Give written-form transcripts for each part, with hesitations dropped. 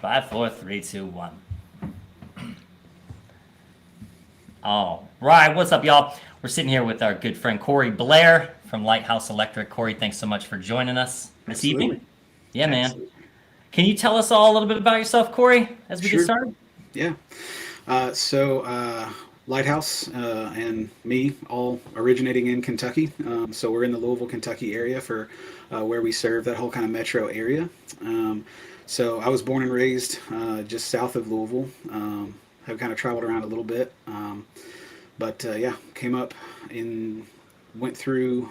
5, 4, 3, 2, 1. All right, what's up, y'all? We're sitting here with our good friend Cory Blair from Lighthouse Electric. Cory, thanks so much for joining us this evening. Yeah, man. Absolutely. Can you tell us all a little bit about yourself, Cory, as we get started? Yeah. Lighthouse and me all originating in Kentucky. So we're in the Louisville, Kentucky area for where we serve that whole kind of metro area. So I was born and raised just south of Louisville. Have kind of traveled around a little bit. Came up went through,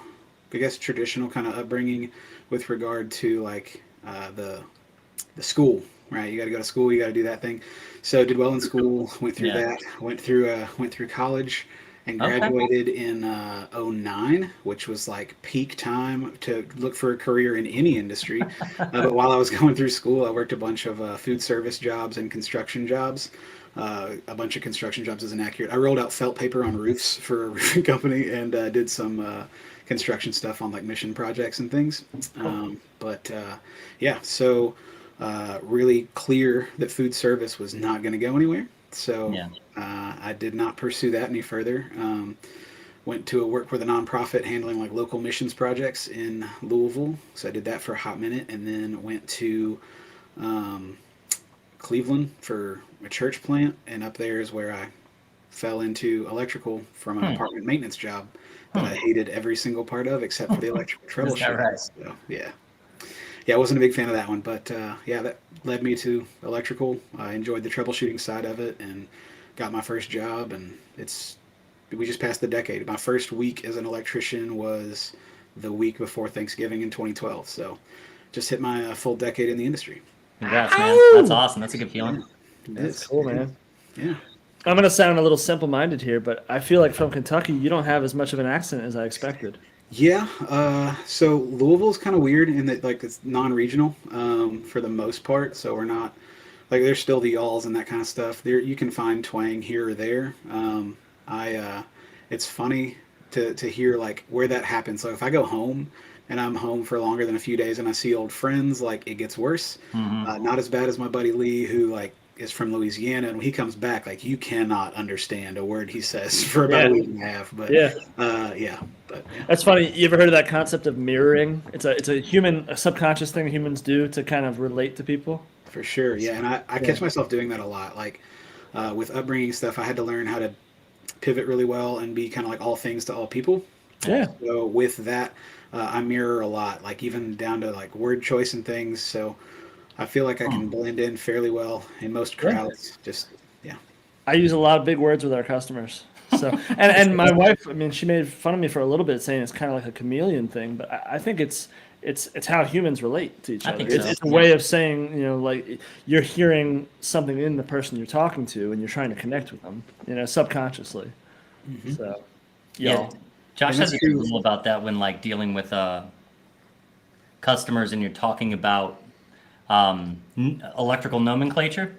I guess, traditional kind of upbringing with regard to like the school, right? You got to go to school, you got to do that thing. So did well in school, went through that, went through college, and graduated in 09, which was like peak time to look for a career in any industry. But while I was going through school, I worked a bunch of food service jobs and construction jobs. A bunch of construction jobs isn't accurate. I rolled out felt paper on roofs for a roofing company and did some construction stuff on like mission projects and things. Really clear that food service was not going to go anywhere. So I did not pursue that any further. Went to work with a nonprofit handling like local missions projects in Louisville. So I did that for a hot minute, and then went to Cleveland for a church plant, and up there is where I fell into electrical from an apartment maintenance job that I hated every single part of except for the electrical troubleshooting. Right? So, I wasn't a big fan of that one, but that led me to electrical. I enjoyed the troubleshooting side of it and got my first job, and we just passed the decade. My first week as an electrician was the week before Thanksgiving in 2012, so just hit my full decade in the industry. Congrats, man. That's awesome. That's a good feeling. That's cool, man. Yeah. I'm going to sound a little simple-minded here, but I feel like from Kentucky, you don't have as much of an accent as I expected. Yeah. So Louisville's kind of weird in that like it's non-regional for the most part. So we're not like there's still the y'alls and that kind of stuff. There you can find twang here or there. It's funny to hear like where that happens. So if I go home and I'm home for longer than a few days and I see old friends, like it gets worse. Not as bad as my buddy Lee, who like is from Louisiana, and when he comes back, like you cannot understand a word he says for about a week and a half. But that's funny. You ever heard of that concept of mirroring? It's a subconscious thing humans do to kind of relate to people. For sure, yeah. And I catch myself doing that a lot. Like with upbringing stuff, I had to learn how to pivot really well and be kind of like all things to all people. Yeah. So with that, I mirror a lot, like even down to like word choice and things. So I feel like I can blend in fairly well in most crowds. I use a lot of big words with our customers. So and my wife, I mean, she made fun of me for a little bit, saying it's kind of like a chameleon thing, but I think it's how humans relate to each other. It's a way of saying, like you're hearing something in the person you're talking to, and you're trying to connect with them, subconsciously. So, Josh has a good rule about that when like dealing with customers and you're talking about electrical nomenclature,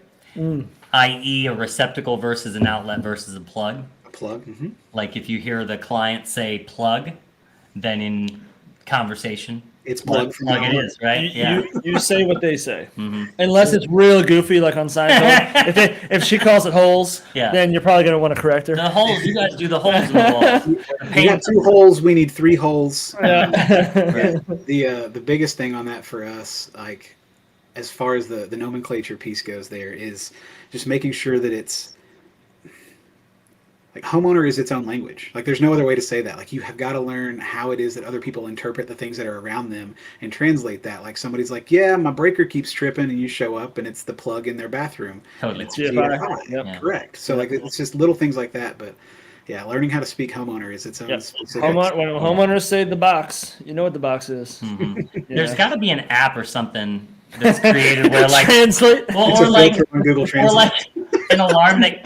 i.e. a receptacle versus an outlet versus a plug. A plug. Mm-hmm. Like if you hear the client say plug, then in conversation, it's plug. Plug it is, right? You say what they say, unless it's real goofy, like on Seinfeld. if she calls it holes, then you're probably gonna want to correct her. The holes, you guys do the holes in the wall. We got 2 holes. We need 3 holes. Yeah. The biggest thing on that for us, like as far as the nomenclature piece goes, there is just making sure that it's like homeowner is its own language. Like there's no other way to say that. Like you have got to learn how it is that other people interpret the things that are around them and translate that. Like somebody's like, yeah, my breaker keeps tripping, and you show up and it's the plug in their bathroom. Totally. It's GFI. Correct. So like it's just little things like that. But yeah, learning how to speak homeowner is its own specific. When homeowners say the box, you know what the box is. There's got to be an app or something that's created where like translate or like Google Translate.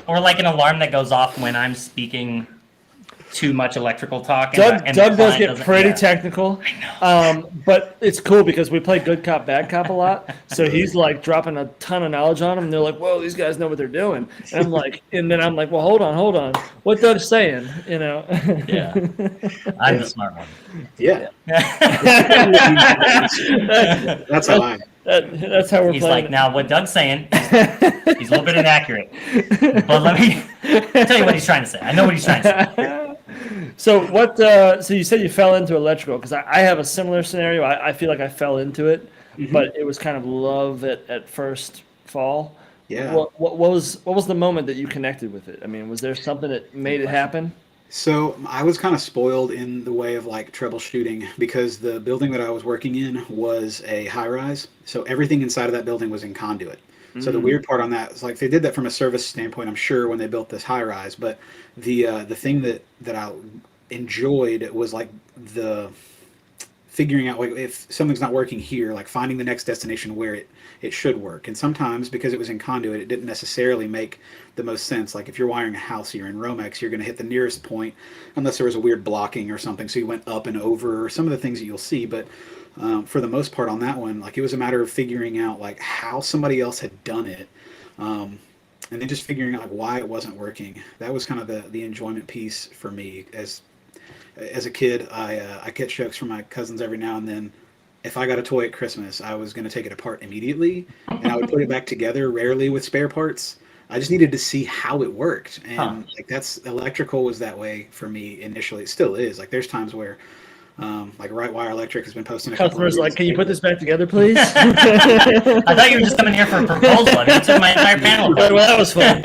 Or like an alarm that goes off when I'm speaking too much electrical talk. Doug does get pretty technical, but it's cool because we play good cop, bad cop a lot. So he's like dropping a ton of knowledge on them. And they're like, "Whoa, these guys know what they're doing." And then I'm like, "Well, hold on. What Doug's saying?" Yeah, I'm the smart one. Yeah. That's how I. That's how we're He's playing. He's like, now what Doug's saying is He's a little bit inaccurate. But let me tell you what he's trying to say. I know what he's trying to say. So what? So you said you fell into electrical because I have a similar scenario. I feel like I fell into it, but it was kind of love at first fall. Yeah. What was the moment that you connected with it? I mean, was there something that made it happen? So I was kind of spoiled in the way of like troubleshooting because the building that I was working in was a high rise. So everything inside of that building was in conduit. So the weird part on that is like they did that from a service standpoint, I'm sure, when they built this high rise. But the thing that I enjoyed was like the figuring out like if something's not working here, like finding the next destination where it should work. And sometimes because it was in conduit, it didn't necessarily make the most sense. Like if you're wiring a house here in Romex, you're going to hit the nearest point unless there was a weird blocking or something. So you went up and over, or some of the things that you'll see. But for the most part on that one, like it was a matter of figuring out like how somebody else had done it. And then just figuring out like why it wasn't working. That was kind of the enjoyment piece for me. As a kid, I get jokes from my cousins every now and then. If I got a toy at Christmas, I was going to take it apart immediately, and I would put it back together, rarely with spare parts. I just needed to see how it worked, and like that's electrical was that way for me initially. It still is. Like there's times where, like Right Wire Electric has been posting. Customers like, can you put this back together, please? I thought you were just coming here for a proposal. I mean, took my entire panel. Well, that was fun.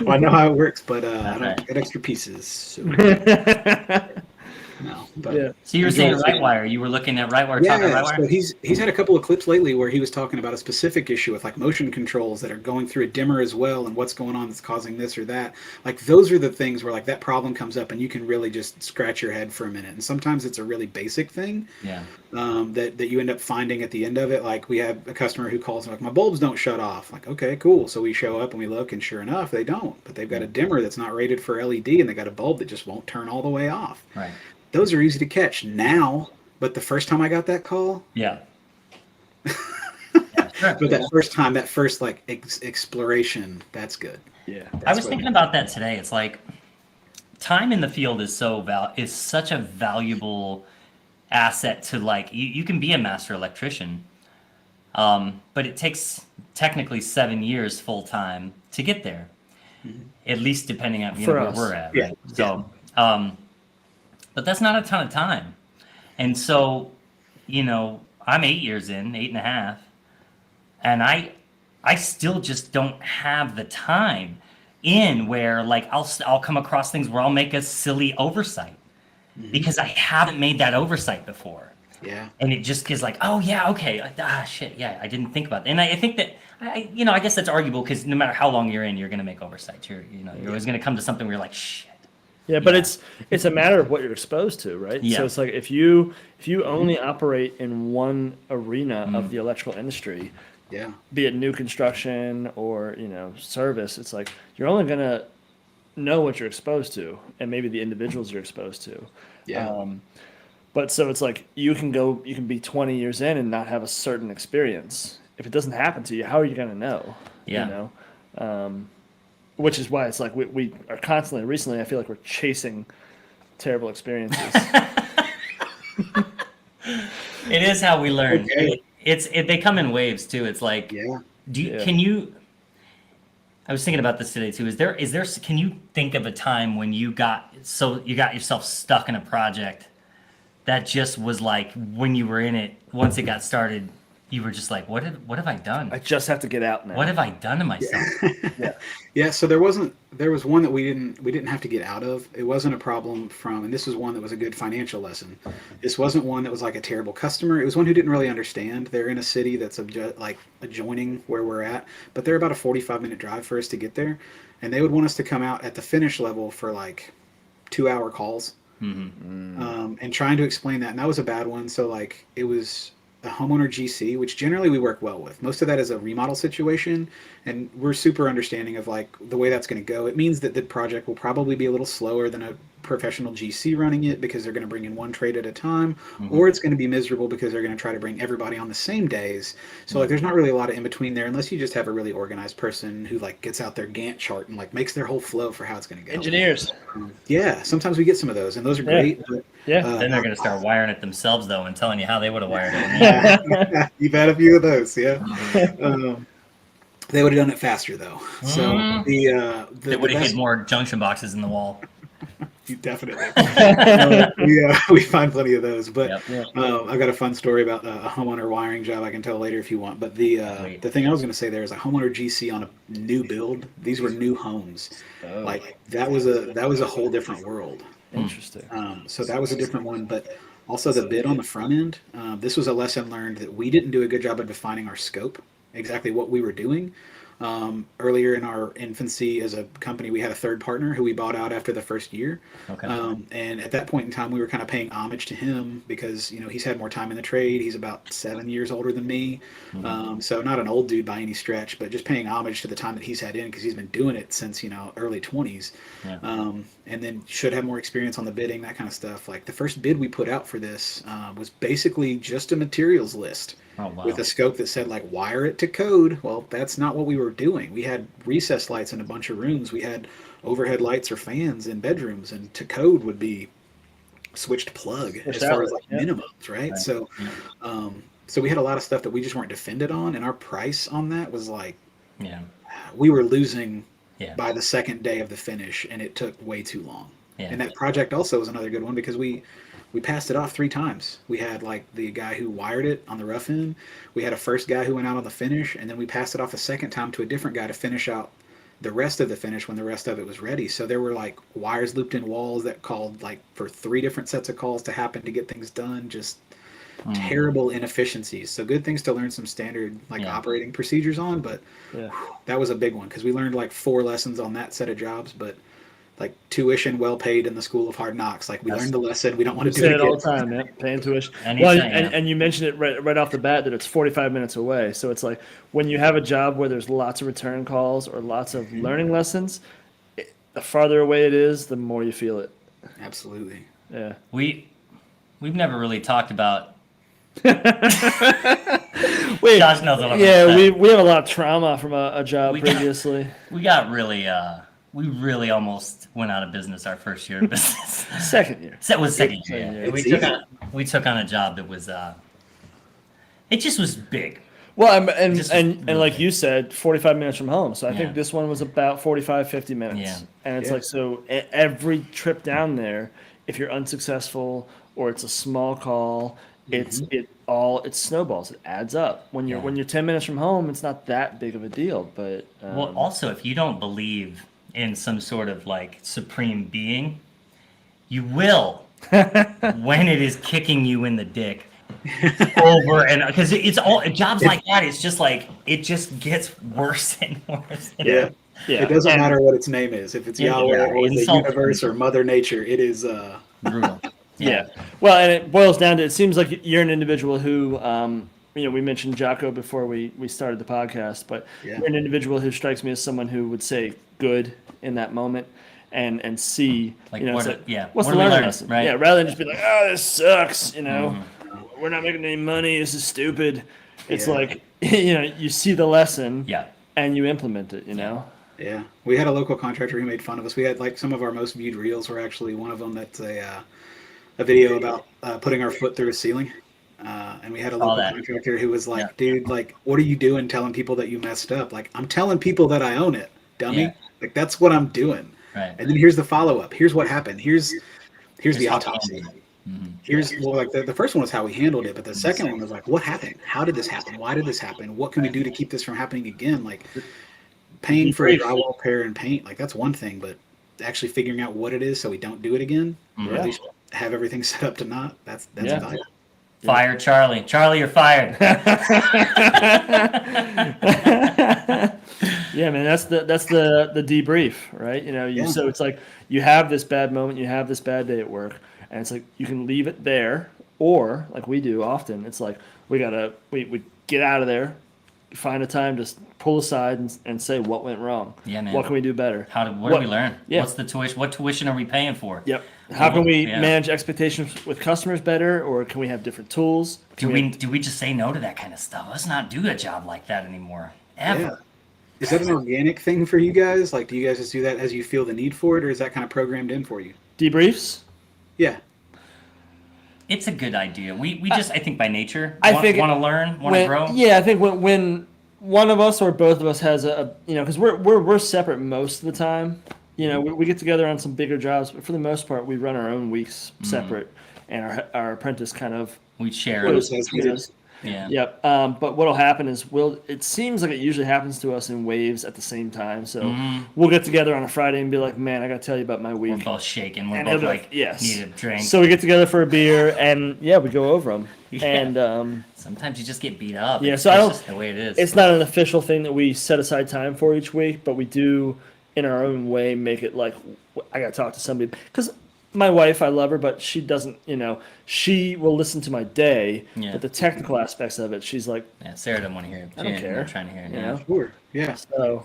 Well, I know how it works, but I don't get extra pieces. So. No, but Yeah. So you were saying Right Wire. You were looking at Right Wire, talking Right Wire? So he's had a couple of clips lately where he was talking about a specific issue with like motion controls that are going through a dimmer as well, and what's going on that's causing this or that. Like those are the things where like that problem comes up and you can really just scratch your head for a minute. And sometimes it's a really basic thing that you end up finding at the end of it. Like we have a customer who calls and like, my bulbs don't shut off. Like, okay, cool. So we show up and we look, and sure enough, they don't. But they've got a dimmer that's not rated for LED, and they got a bulb that just won't turn all the way off. Right. Those are easy to catch now, but the first time I got that call, Yeah. but that first time, that first like exploration, that's good. Yeah. I was thinking about that today. It's like time in the field is is such a valuable asset to like you can be a master electrician, but it takes technically 7 years full time to get there, at least depending on where we're at. Right? So. But that's not a ton of time. And so, I'm 8 years in, 8.5, and I still just don't have the time in where like I'll come across things where I'll make a silly oversight because I haven't made that oversight before. Yeah. And it just is like, oh yeah, okay, shit, yeah, I didn't think about that. And I think that I guess that's arguable because no matter how long you're in, you're gonna make oversights. You're always gonna come to something where you're like, shit. Yeah, but it's a matter of what you're exposed to, right? Yeah. So it's like if you only operate in one arena of the electrical industry, be it new construction or service, it's like you're only gonna know what you're exposed to, and maybe the individuals you're exposed to. Yeah. But so it's like you can be 20 years in and not have a certain experience. If it doesn't happen to you, how are you gonna know? Yeah. Which is why it's like we are constantly, recently, I feel like we're chasing terrible experiences. It is how we learn. Okay. They come in waves too. It's like, can you, I was thinking about this today too. Can you think of a time when you got yourself stuck in a project that just was like, when you were in it, once it got started, you were just like, what have I done? I just have to get out now. What have I done to myself? Yeah. So there was one that we didn't have to get out of. It wasn't a problem and this was one that was a good financial lesson. This wasn't one that was like a terrible customer. It was one who didn't really understand. They're in a city that's like adjoining where we're at, but they're about a 45-minute drive for us to get there. And they would want us to come out at the finish level for like 2-hour calls. And trying to explain that. And that was a bad one. So like it was a homeowner GC, which generally we work well with. Most of that is a remodel situation, and we're super understanding of like the way that's going to go. It means that the project will probably be a little slower than a professional GC running it because they're going to bring in one trade at a time, or it's going to be miserable because they're going to try to bring everybody on the same days. So like there's not really a lot of in between there unless you just have a really organized person who like gets out their Gantt chart and like makes their whole flow for how it's going to go. Engineers. Yeah, sometimes we get some of those, and those are great. But, then they're going to start wiring it themselves though and telling you how they would have wired it. You've had a few of those, yeah. They would have done it faster though. So they would have hit more junction boxes in the wall. Definitely. We find plenty of those. But I've got a fun story about a homeowner wiring job I can tell later if you want. But the thing I was going to say there is a homeowner GC on a new build. These were new homes. Like that was a whole different world. Interesting. So that was a different one. But also the bid on the front end. This was a lesson learned that we didn't do a good job of defining our scope, exactly what we were doing. Earlier in our infancy as a company, we had a third partner who we bought out after the first year. Okay. And at that point in time, we were kind of paying homage to him because, he's had more time in the trade. He's about 7 years older than me. So not an old dude by any stretch, but just paying homage to the time that he's had in because he's been doing it since, early 20s. Yeah. And then should have more experience on the bidding, that kind of stuff. Like the first bid we put out for this was basically just a materials list. Oh, wow. With a scope that said like wire it to code. Well, that's not what we were doing. We had recessed lights in a bunch of rooms. We had overhead lights or fans in bedrooms, and to code would be switched plug as far as like minimums, right? So, so we had a lot of stuff that we just weren't defended on, and our price on that was like, we were losing by the second day of the finish, and it took way too long. Yeah. And that project also was another good one because we passed it off 3 times. We had like the guy who wired it on the rough end. We had a first guy who went out on the finish, and then we passed it off a second time to a different guy to finish out the rest of the finish when the rest of it was ready. So there were like wires looped in walls that called like for 3 different sets of calls to happen to get things done. Just terrible inefficiencies. So good things to learn some standard like operating procedures on, but that was a big one because we learned like 4 lessons on that set of jobs, but like tuition well paid in the school of hard knocks. Like we learned the lesson. We don't want to do it all the time, man. Paying tuition. And you mentioned it right off the bat that it's 45 minutes away. So it's like when you have a job where there's lots of return calls or lots of learning lessons, the farther away it is, the more you feel it. Absolutely. Yeah. We've never really talked about. Wait, Josh knows what I'm we have a lot of trauma from a job previously. We really almost went out of business our first year of business. Second year. That was second year. We took on a job that was it just was big. Well, and like you said, 45 minutes from home. So I think this one was about 45, 50 minutes. Yeah. And it's like, so every trip down there, if you're unsuccessful or it's a small call, it snowballs. It adds up. When you're 10 minutes from home, it's not that big of a deal. But well, also if you don't believe in some sort of like supreme being, you will when it is kicking you in the dick over and because it's all jobs like that. It's just like it just gets worse and worse. Yeah. It doesn't matter what its name is. If it's Yahweh or the universe or Mother Nature, it is brutal. Yeah. Well, and it boils down to it seems like you're an individual who we mentioned Jocko before we started the podcast, but you're an individual who strikes me as someone who would say good in that moment and see, like, what's what the learning lesson? Right? Yeah, rather than just be like, oh, this sucks, we're not making any money, this is stupid. It's like, you see the lesson and you implement it, Yeah. We had a local contractor who made fun of us. We had like some of our most viewed reels were actually one of them that's a video about putting our foot through a ceiling. And we had a local contractor who was like, dude, like, what are you doing telling people that you messed up? Like, I'm telling people that I own it, dummy. Yeah. Like, that's what I'm doing. Right. And then here's the follow-up. Here's what happened. Here's the autopsy. Here's, well, like, the first one was how we handled it, but the second one was like, what happened? How did this happen? Why did this happen? What can we do to keep this from happening again? Like, paying for a drywall repair and paint, like, that's one thing, but actually figuring out what it is so we don't do it again, or at least have everything set up to not, that's vital. Fire Charlie. Charlie, you're fired. Yeah, man, that's the debrief, right? So it's like you have this bad moment, you have this bad day at work, and it's like you can leave it there, or like we do often, it's like we get out of there, find a time to pull aside and say what went wrong. Yeah, man. What can we do better? What did we learn? Yeah. What's the tuition? What tuition are we paying for? Yep. How can we manage expectations with customers better, or can we have different tools? Do we just say no to that kind of stuff? Let's not do a job like that anymore. Ever. Yeah. Is that an organic thing for you guys? Like, do you guys just do that as you feel the need for it, or is that kind of programmed in for you? Debriefs? Yeah. It's a good idea. We just, I think by nature, want to learn, want to grow. Yeah, I think when one of us or both of us has because we're separate most of the time. We get together on some bigger jobs, but for the most part, we run our own weeks separate, and our apprentice kind of we share it. Yeah. Yep. But what'll happen is it seems like it usually happens to us in waves at the same time. So we'll get together on a Friday and be like, man, I got to tell you about my week. We're both shaking. We're and both like, yes. need a drink. So we get together for a beer and we go over them. Yeah. And sometimes you just get beat up. Yeah. It's just the way it is. It's not an official thing that we set aside time for each week, but we do in our own way make it like, I got to talk to somebody. Because my wife, I love her, but she doesn't, she will listen to my day, but the technical aspects of it, she's like, yeah, Sarah doesn't want to hear it. I don't care. Not trying to hear it. Yeah. Sure. Yeah. So,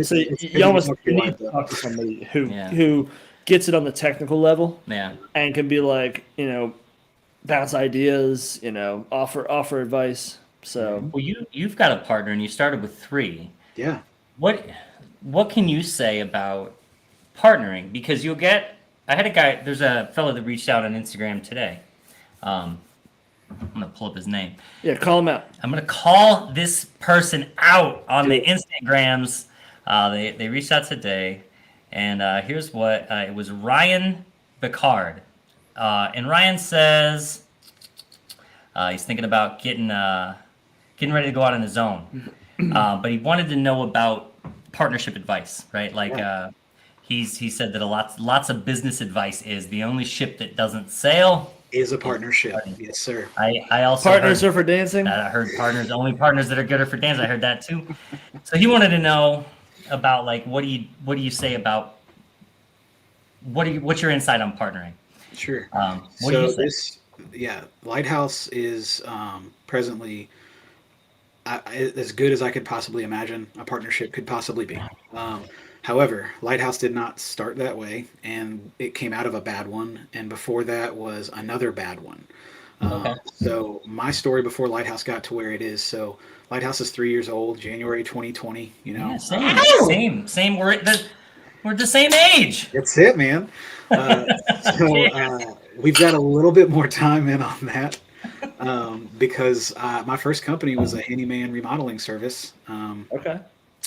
so you almost need to talk to somebody who gets it on the technical level, and can be like, bounce ideas, offer advice. So, well, you've got a partner, and you started with 3. Yeah. What can you say about partnering? Because I had a guy. There's a fellow that reached out on Instagram today. I'm gonna pull up his name. Yeah, call him out. I'm gonna call this person out on the Instagrams. They reached out today, and here's what it was. Ryan Bicard, and Ryan says he's thinking about getting ready to go out on his own, but he wanted to know about partnership advice, right? Like he said that lots of business advice is the only ship that doesn't sail is a partnership. Yes, sir. I also partners are for dancing. I heard only partners that are good are for dancing. I heard that too. So he wanted to know about like what do you say about what's your insight on partnering? Sure. What do you say? Lighthouse is presently as good as I could possibly imagine a partnership could possibly be. However, Lighthouse did not start that way, and it came out of a bad one, and before that was another bad one. So my story before Lighthouse got to where it is, so Lighthouse is 3 years old, January 2020, Yeah, same. We're the same age. That's it, man. We've got a little bit more time in on that. Because my first company was a handyman remodeling service.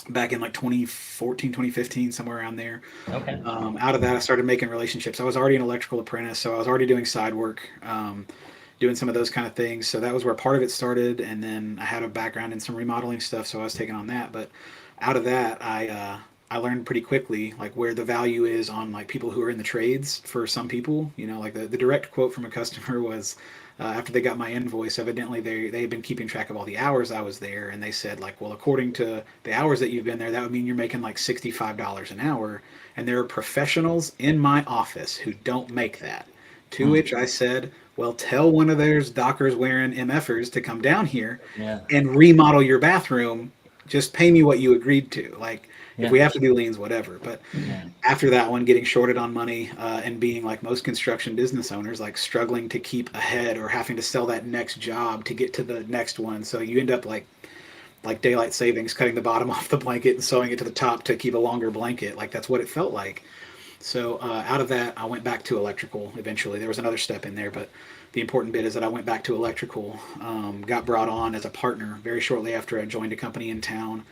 Back in like 2014, 2015, somewhere around there. Out of that, I started making relationships. I was already an electrical apprentice, so I was already doing side work, doing some of those kind of things. So that was where part of it started. And then I had a background in some remodeling stuff, so I was taking on that. But out of that, I learned pretty quickly like where the value is on like people who are in the trades. For some people, like the direct quote from a customer was, after they got my invoice, evidently they had been keeping track of all the hours I was there, and they said like, well, according to the hours that you've been there, that would mean you're making like $65 an hour, and there are professionals in my office who don't make that. To which I said, well, tell one of those dockers wearing MFers to come down here and remodel your bathroom. Just pay me what you agreed to. Like, if we have to do liens, whatever. But after that one, getting shorted on money and being like most construction business owners, like struggling to keep ahead or having to sell that next job to get to the next one. So you end up like daylight savings, cutting the bottom off the blanket and sewing it to the top to keep a longer blanket. Like that's what it felt like. So out of that, I went back to electrical eventually. There was another step in there, but the important bit is that I went back to electrical, got brought on as a partner very shortly after I joined a company in town.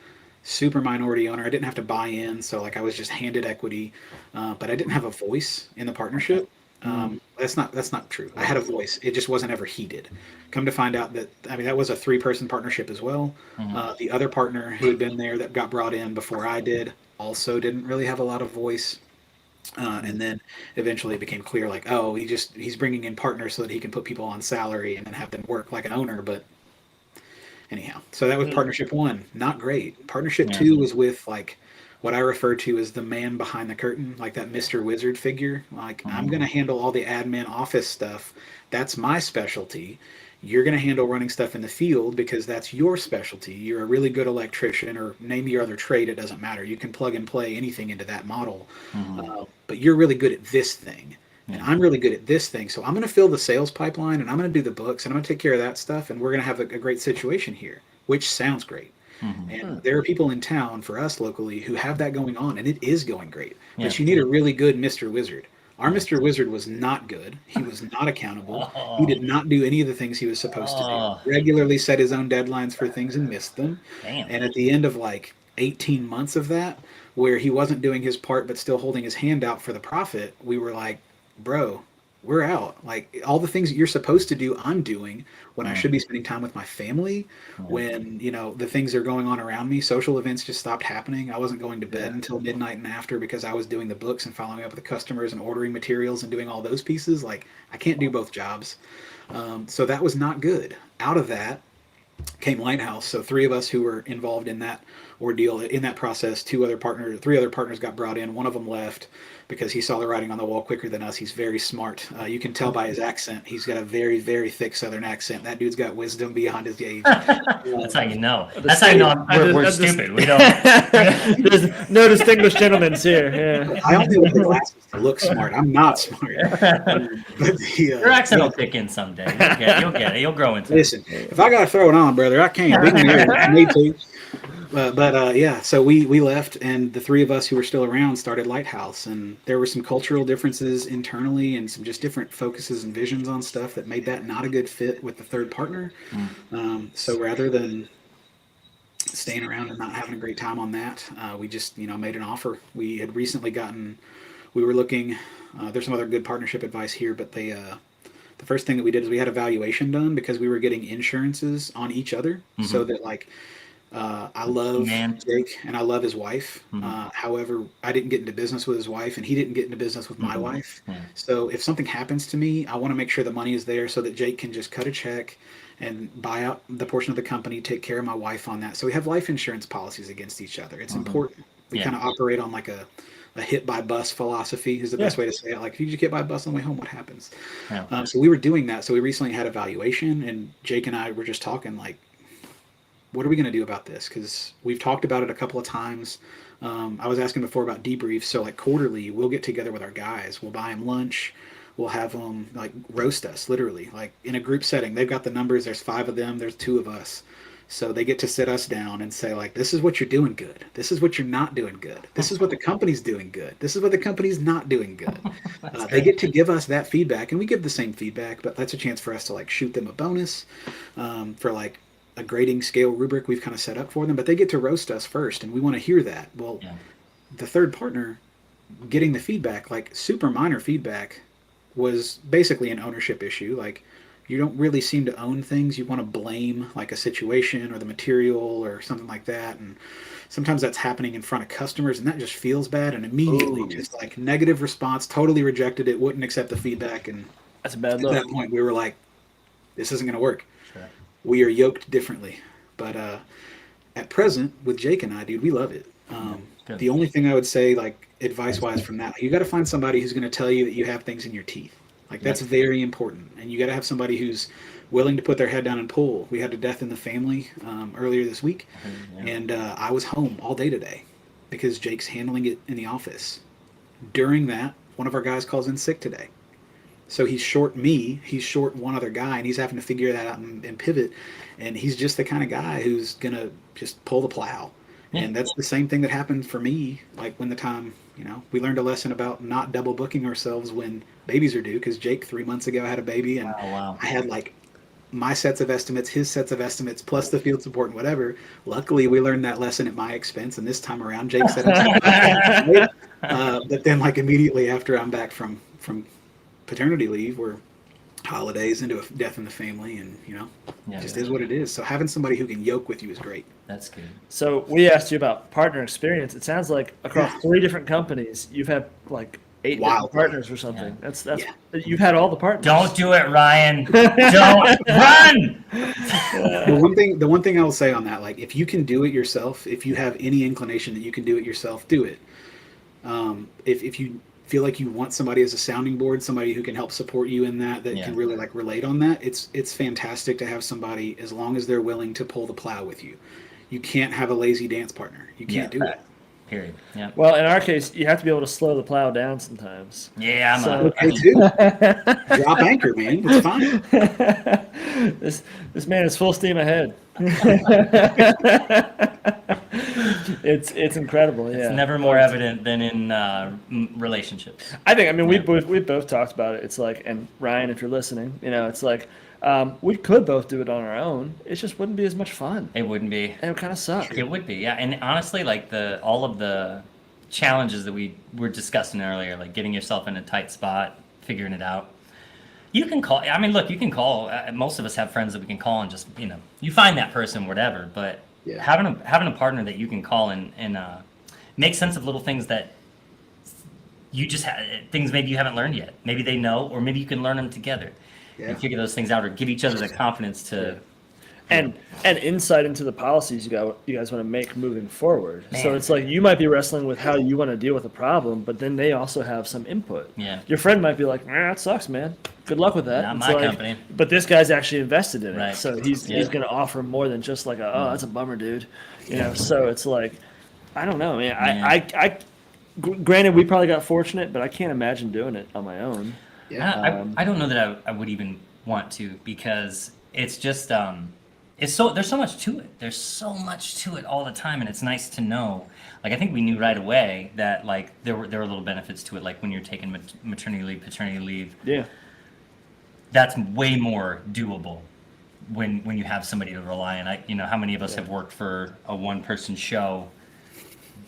Super minority owner. I didn't have to buy in, so like I was just handed equity, but I didn't have a voice in the partnership. That's not true. I had a voice. It just wasn't ever heeded. Come to find out that was a 3-person partnership as well. The other partner who had been there that got brought in before I did also didn't really have a lot of voice. And then eventually it became clear like, oh, he's bringing in partners so that he can put people on salary and then have them work like an owner, but anyhow, so that was partnership 1. Not great. Partnership 2 was with like what I refer to as the man behind the curtain, like that Mr. Wizard figure. Like, I'm going to handle all the admin office stuff. That's my specialty. You're going to handle running stuff in the field because that's your specialty. You're a really good electrician, or name your other trade. It doesn't matter. You can plug and play anything into that model. But you're really good at this thing. And I'm really good at this thing. So I'm going to fill the sales pipeline, and I'm going to do the books, and I'm going to take care of that stuff. And we're going to have a great situation here, which sounds great. And there are people in town for us locally who have that going on, and it is going great. But you need a really good Mr. Wizard. Our Mr. Wizard was not good. He was not accountable. He did not do any of the things he was supposed to do. Regularly set his own deadlines for things and missed them. And at the end of like 18 months of that, where he wasn't doing his part but still holding his hand out for the profit, we were like, bro, we're out. Like, all the things that you're supposed to do, I'm doing when I should be spending time with my family. When, you know, the things are going on around me, social events just stopped happening. I wasn't going to bed until midnight and after because I was doing the books and following up with the customers and ordering materials and doing all those pieces. Like, I can't do both jobs. So that was not good. Out of that came Lighthouse. So 3 of us who were involved in that ordeal, in that process, 3 other partners got brought in. One of them left because he saw the writing on the wall quicker than us. He's very smart. You can tell by his accent. He's got a very, very thick Southern accent. That dude's got wisdom beyond his age. That's how you know. That's how you know we're stupid. We don't. There's no distinguished gentlemen here. Yeah. I only wear the glasses to look smart. I'm not smart. Your accent will kick in someday. You'll get it. You'll grow into it. Listen, if I got to throw it on, brother, I can. We can hear it. I need to. Yeah, so we left, and the 3 of us who were still around started Lighthouse, and there were some cultural differences internally and some just different focuses and visions on stuff that made that not a good fit with the third partner. So rather than staying around and not having a great time on that, we just, made an offer. We had recently we were looking, there's some other good partnership advice here, but the first thing that we did is we had a valuation done because we were getting insurances on each other, so that I love Jake and I love his wife. However, I didn't get into business with his wife, and he didn't get into business with my wife. So if something happens to me, I want to make sure the money is there so that Jake can just cut a check and buy out the portion of the company, take care of my wife on that. So we have life insurance policies against each other. It's important. We kind of operate on like a hit by bus philosophy is the best way to say it. Like, if you just get by bus on the way home, what happens? So we were doing that. So we recently had a valuation, and Jake and I were just talking like, what are we going to do about this? Because we've talked about it a couple of times. I was asking before about debriefs. So like quarterly, we'll get together with our guys. We'll buy them lunch. We'll have them like roast us, literally, like in a group setting. They've got the numbers. There's 5 of them. There's 2 of us. So they get to sit us down and say, like, this is what you're doing good. This is what you're not doing good. This is what the company's doing good. This is what the company's not doing good. They get to give us that feedback, and we give the same feedback, but that's a chance for us to like shoot them a bonus for like a grading scale rubric we've kind of set up for them, but they get to roast us first, and we want to hear that. Well, the third partner getting the feedback, like super minor feedback, was basically an ownership issue. Like, you don't really seem to own things. You want to blame like a situation or the material or something like that, and sometimes that's happening in front of customers, and that just feels bad, and immediately just like negative response, totally rejected it, wouldn't accept the feedback, and that's a bad look. At that point we were like, this isn't going to work. We are yoked differently. But at present, with Jake and I, dude, we love it. The only thing I would say, like, advice-wise from that, you got to find somebody who's going to tell you that you have things in your teeth. Like, that's very important. And you got to have somebody who's willing to put their head down and pull. We had a death in the family earlier this week, and I was home all day today because Jake's handling it in the office. During that, one of our guys calls in sick today. So he's short me, he's short one other guy, and he's having to figure that out and pivot. And he's just the kind of guy who's going to just pull the plow. And that's the same thing that happened for me, like when the time, we learned a lesson about not double booking ourselves when babies are due, because Jake 3 months ago had a baby, and I had like my sets of estimates, his sets of estimates, plus the field support and whatever. Luckily, we learned that lesson at my expense, and this time around, Jake said, but then like immediately after I'm back from paternity leave, we're holidays into a death in the family, and just is what it is. So having somebody who can yoke with you is great. That's good. So we asked you about partner experience. It sounds like across 3 different companies, you've had like 8 Wild partners or something. Yeah. That's you've had all the partners. Don't do it, Ryan. Don't run. The one thing I will say on that, like if you can do it yourself, if you have any inclination that you can do it yourself, do it. If you feel like you want somebody as a sounding board, somebody who can help support you in that can really like relate on that, it's fantastic to have somebody, as long as they're willing to pull the plow with you. You can't have a lazy dance partner. You can't do it. Period. Yeah. Well, in our case, you have to be able to slow the plow down sometimes. Yeah, Okay, too. Drop anchor, man. It's fine. This man is full steam ahead. It's incredible. Yeah. It's never more evident than in relationships. I mean, we both talked about it. It's like, and Ryan, if you're listening, it's like we could both do it on our own. It just wouldn't be as much fun. It wouldn't be. And it would kind of suck. It would be, yeah. And honestly, like all of the challenges that we were discussing earlier, like getting yourself in a tight spot, figuring it out. You can call. I mean, look, you can call. Most of us have friends that we can call and just, you find that person, whatever. But having a partner that you can call and make sense of little things that you just things maybe you haven't learned yet. Maybe they know, or maybe you can learn them together and figure those things out, or give each other the confidence to. And insight into the policies you guys want to make moving forward. Man. So it's like you might be wrestling with how you want to deal with a problem, but then they also have some input. Yeah. Your friend might be like, that sucks, man. Good luck with that. Not It's my like, company. But this guy's actually invested in it. Right. So he's going to offer more than just like, that's a bummer, dude. So it's like, I don't know, man. I granted, we probably got fortunate, but I can't imagine doing it on my own. Yeah. I don't know that I would even want to, because it's just there's so much to it. There's so much to it all the time, and it's nice to know. Like, I think we knew right away that like there were little benefits to it, like when you're taking maternity leave, paternity leave. Yeah. That's way more doable when you have somebody to rely on. How many of us have worked for a one-person show?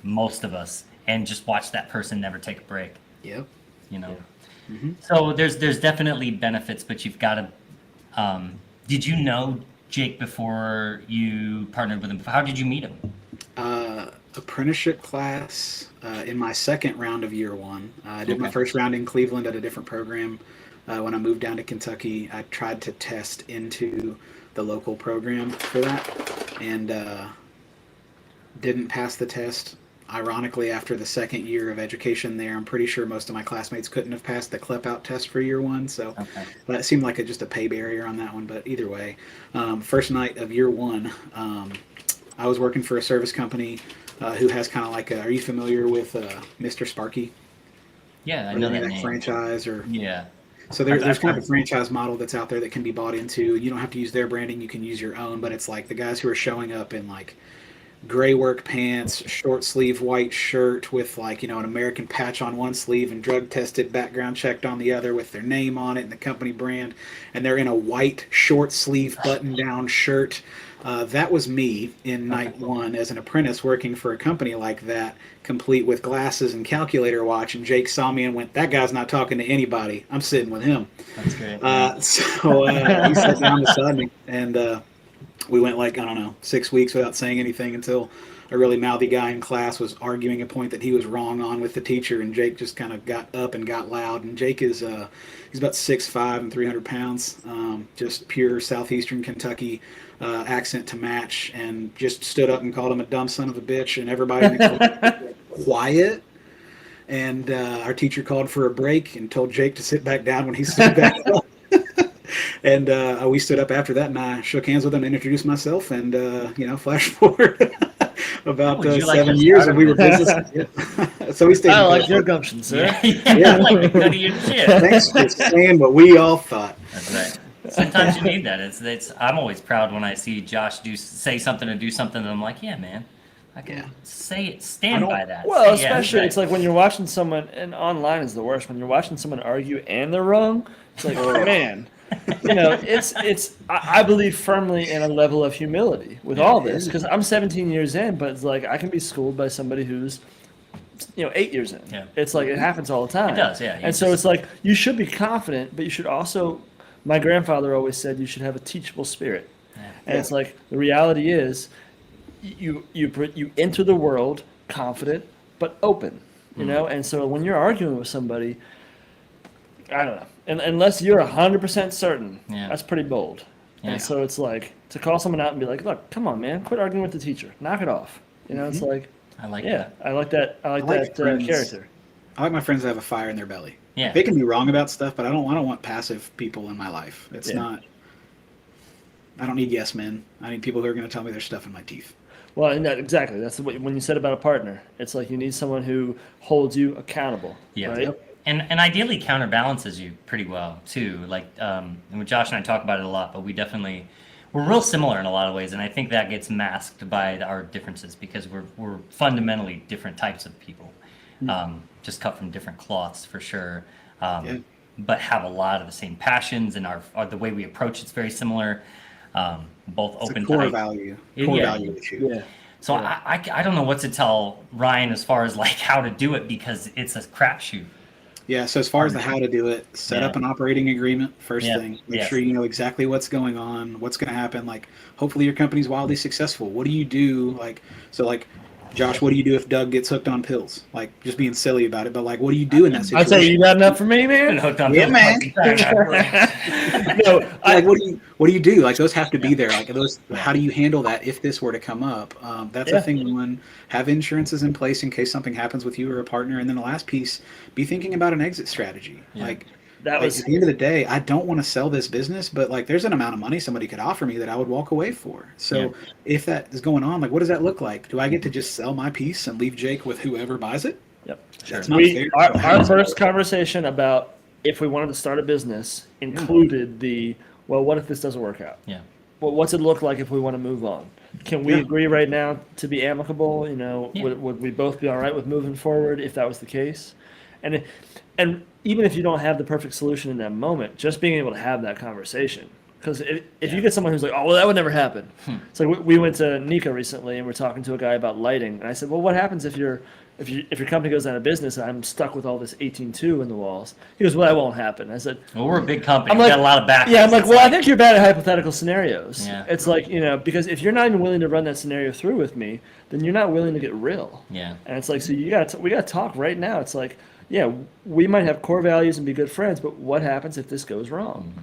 Most of us, and just watch that person never take a break. Yep. Mm-hmm. So there's definitely benefits, but you've got to. Did you know Jake before you partnered with him? How did you meet him? Apprenticeship class in my second round of year one. I did my first round in Cleveland at a different program. When I moved down to Kentucky, I tried to test into the local program for that, and didn't pass the test. Ironically, after the second year of education there, I'm pretty sure most of my classmates couldn't have passed the clip-out test for year one, so that seemed like just a pay barrier on that one. But either way, first night of year one, I was working for a service company who has kind of like are you familiar with Mr. Sparky? Yeah, I know that name. Franchise or yeah. So there's kind of a franchise model that's out there that can be bought into. You don't have to use their branding; you can use your own. But it's like the guys who are showing up in like gray work pants, short sleeve white shirt with like an American patch on one sleeve and drug tested, background checked on the other, with their name on it and the company brand, and they're in a white short sleeve button down shirt. That was me in night one as an apprentice working for a company like that, complete with glasses and calculator watch. And Jake saw me and went, "That guy's not talking to anybody. I'm sitting with him." That's great. So he sat down beside me, and we went 6 weeks without saying anything until a really mouthy guy in class was arguing a point that he was wrong on with the teacher, and Jake just kind of got up and got loud. And Jake is he's about 6'5" and 300 pounds, just pure southeastern Kentucky accent to match, and just stood up and called him a dumb son of a bitch, and everybody in the class was quiet. And our teacher called for a break and told Jake to sit back down when he stood back up. And we stood up after that, and I shook hands with him and introduced myself, and flash forward about 7 years, and we were business. So we stayed. I like your gumption, sir. Yeah. Like none of your shit. Thanks for saying what we all thought. That's right. Sometimes you need that. It's. I'm always proud when I see Josh say something or do something, and I'm like, yeah, man, I can say it, stand by that. Well, especially it's like when you're watching someone, and online is the worst. When you're watching someone argue and they're wrong, it's like, oh man. It's. I believe firmly in a level of humility with all this, because I'm 17 years in, but it's like I can be schooled by somebody who's 8 years in. Yeah. It's like it happens all the time. It does, yeah. And so it's like you should be confident, but you should also. My grandfather always said you should have a teachable spirit, and it's like the reality is, you enter the world confident but open. you know? And so when you're arguing with somebody, I don't know, unless you're 100% certain, that's pretty bold. Yeah. And so it's like to call someone out and be like, look, come on, man, quit arguing with the teacher. Knock it off. You know, it's like, I like that. I like that. I like that character. I like my friends to have a fire in their belly. Yeah. They can be wrong about stuff, but I don't want passive people in my life. It's not. I don't need yes men. I need people who are going to tell me there's stuff in my teeth. Well, and exactly. That's when you said about a partner. It's like you need someone who holds you accountable. Yeah. Right? Yep. And ideally counterbalances you pretty well too. Like and Josh and I talk about it a lot, but we're real similar in a lot of ways, and I think that gets masked by our differences because we're fundamentally different types of people, just cut from different cloths for sure, but have a lot of the same passions, and the way we approach it's very similar. Both it's open a core to value issue. Yeah. So I don't know what to tell Ryan as far as like how to do it because it's a crapshoot. Yeah, so as far as the how to do it, set up an operating agreement first thing. Make sure you know exactly what's going on, what's going to happen. Like, hopefully your company's wildly successful. What do you do? Like, Josh, what do you do if Doug gets hooked on pills? Like, just being silly about it, but like, what do you do in that situation? I'd say you got enough for me, man. Hooked on pills. man. No, like, what do you do? Like, those have to be there. Like, those. How do you handle that if this were to come up? That's a thing. One, have insurances in place in case something happens with you or a partner, and then the last piece, be thinking about an exit strategy. Like. At the end of the day, I don't want to sell this business, but like there's an amount of money somebody could offer me that I would walk away for. So if that is going on, like what does that look like? Do I get to just sell my piece and leave Jake with whoever buys it? Yep. That's not fair. Our first conversation about if we wanted to start a business included what if this doesn't work out? Yeah. Well, what's it look like if we want to move on? Can we agree right now to be amicable? You know, would we both be all right with moving forward if that was the case? And even if you don't have the perfect solution in that moment, just being able to have that conversation. Because if you get someone who's like, oh, well, that would never happen. It's like we went to Nika recently and we're talking to a guy about lighting. And I said, well, what happens if your company goes out of business and I'm stuck with all this 18.2 in the walls? He goes, well, that won't happen. I said, well, we're a big company. We've got a lot of backups. Yeah, I'm like, I think you're bad at hypothetical scenarios. Yeah. It's like, because if you're not even willing to run that scenario through with me, then you're not willing to get real. Yeah. And it's like, so we got to talk right now. It's like, yeah, we might have core values and be good friends, but what happens if this goes wrong?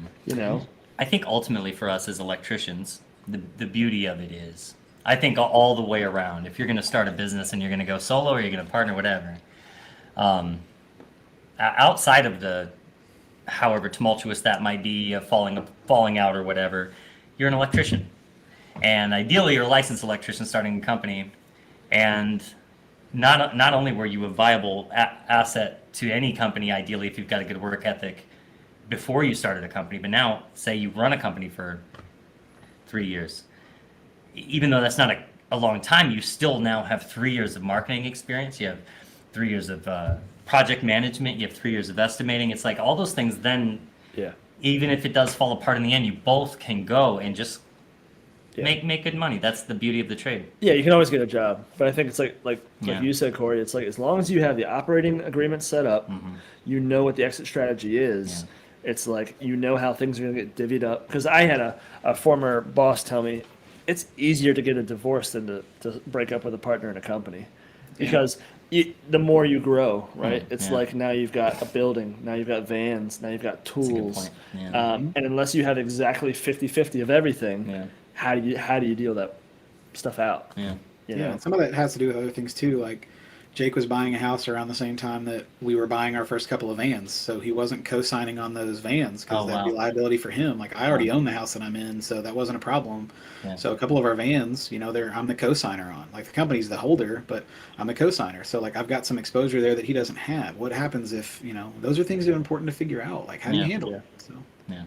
I think ultimately for us as electricians, the beauty of it is, I think all the way around, if you're going to start a business and you're going to go solo or you're going to partner, whatever, outside of the, however tumultuous that might be, falling out or whatever, you're an electrician. And ideally, you're a licensed electrician starting a company, and not only were you a viable asset to any company, ideally, if you've got a good work ethic before you started a company, but now, say you run a company for 3 years, even though that's not a long time, you still now have 3 years of marketing experience. You have 3 years of project management. You have 3 years of estimating. It's like all those things then, even if it does fall apart in the end, you both can go and just make good money. That's the beauty of the trade. Yeah, you can always get a job, but I think it's like you said, Cory. It's like as long as you have the operating agreement set up, you know what the exit strategy is. Yeah. It's like you know how things are going to get divvied up. Because I had a former boss tell me it's easier to get a divorce than to break up with a partner in a company, because the more you grow, right? It's like now you've got a building, now you've got vans, now you've got tools, and unless you have exactly 50-50 of everything. How do you deal that stuff out? Some of that has to do with other things too. Like Jake was buying a house around the same time that we were buying our first couple of vans, so he wasn't co-signing on those vans because that'd be liability for him. Like I already own the house that I'm in, so that wasn't a problem. So a couple of our vans, I'm the co-signer on. Like the company's the holder, but I'm the co-signer. So like I've got some exposure there that he doesn't have. What happens if those are things that are important to figure out. Like how do you handle it? So.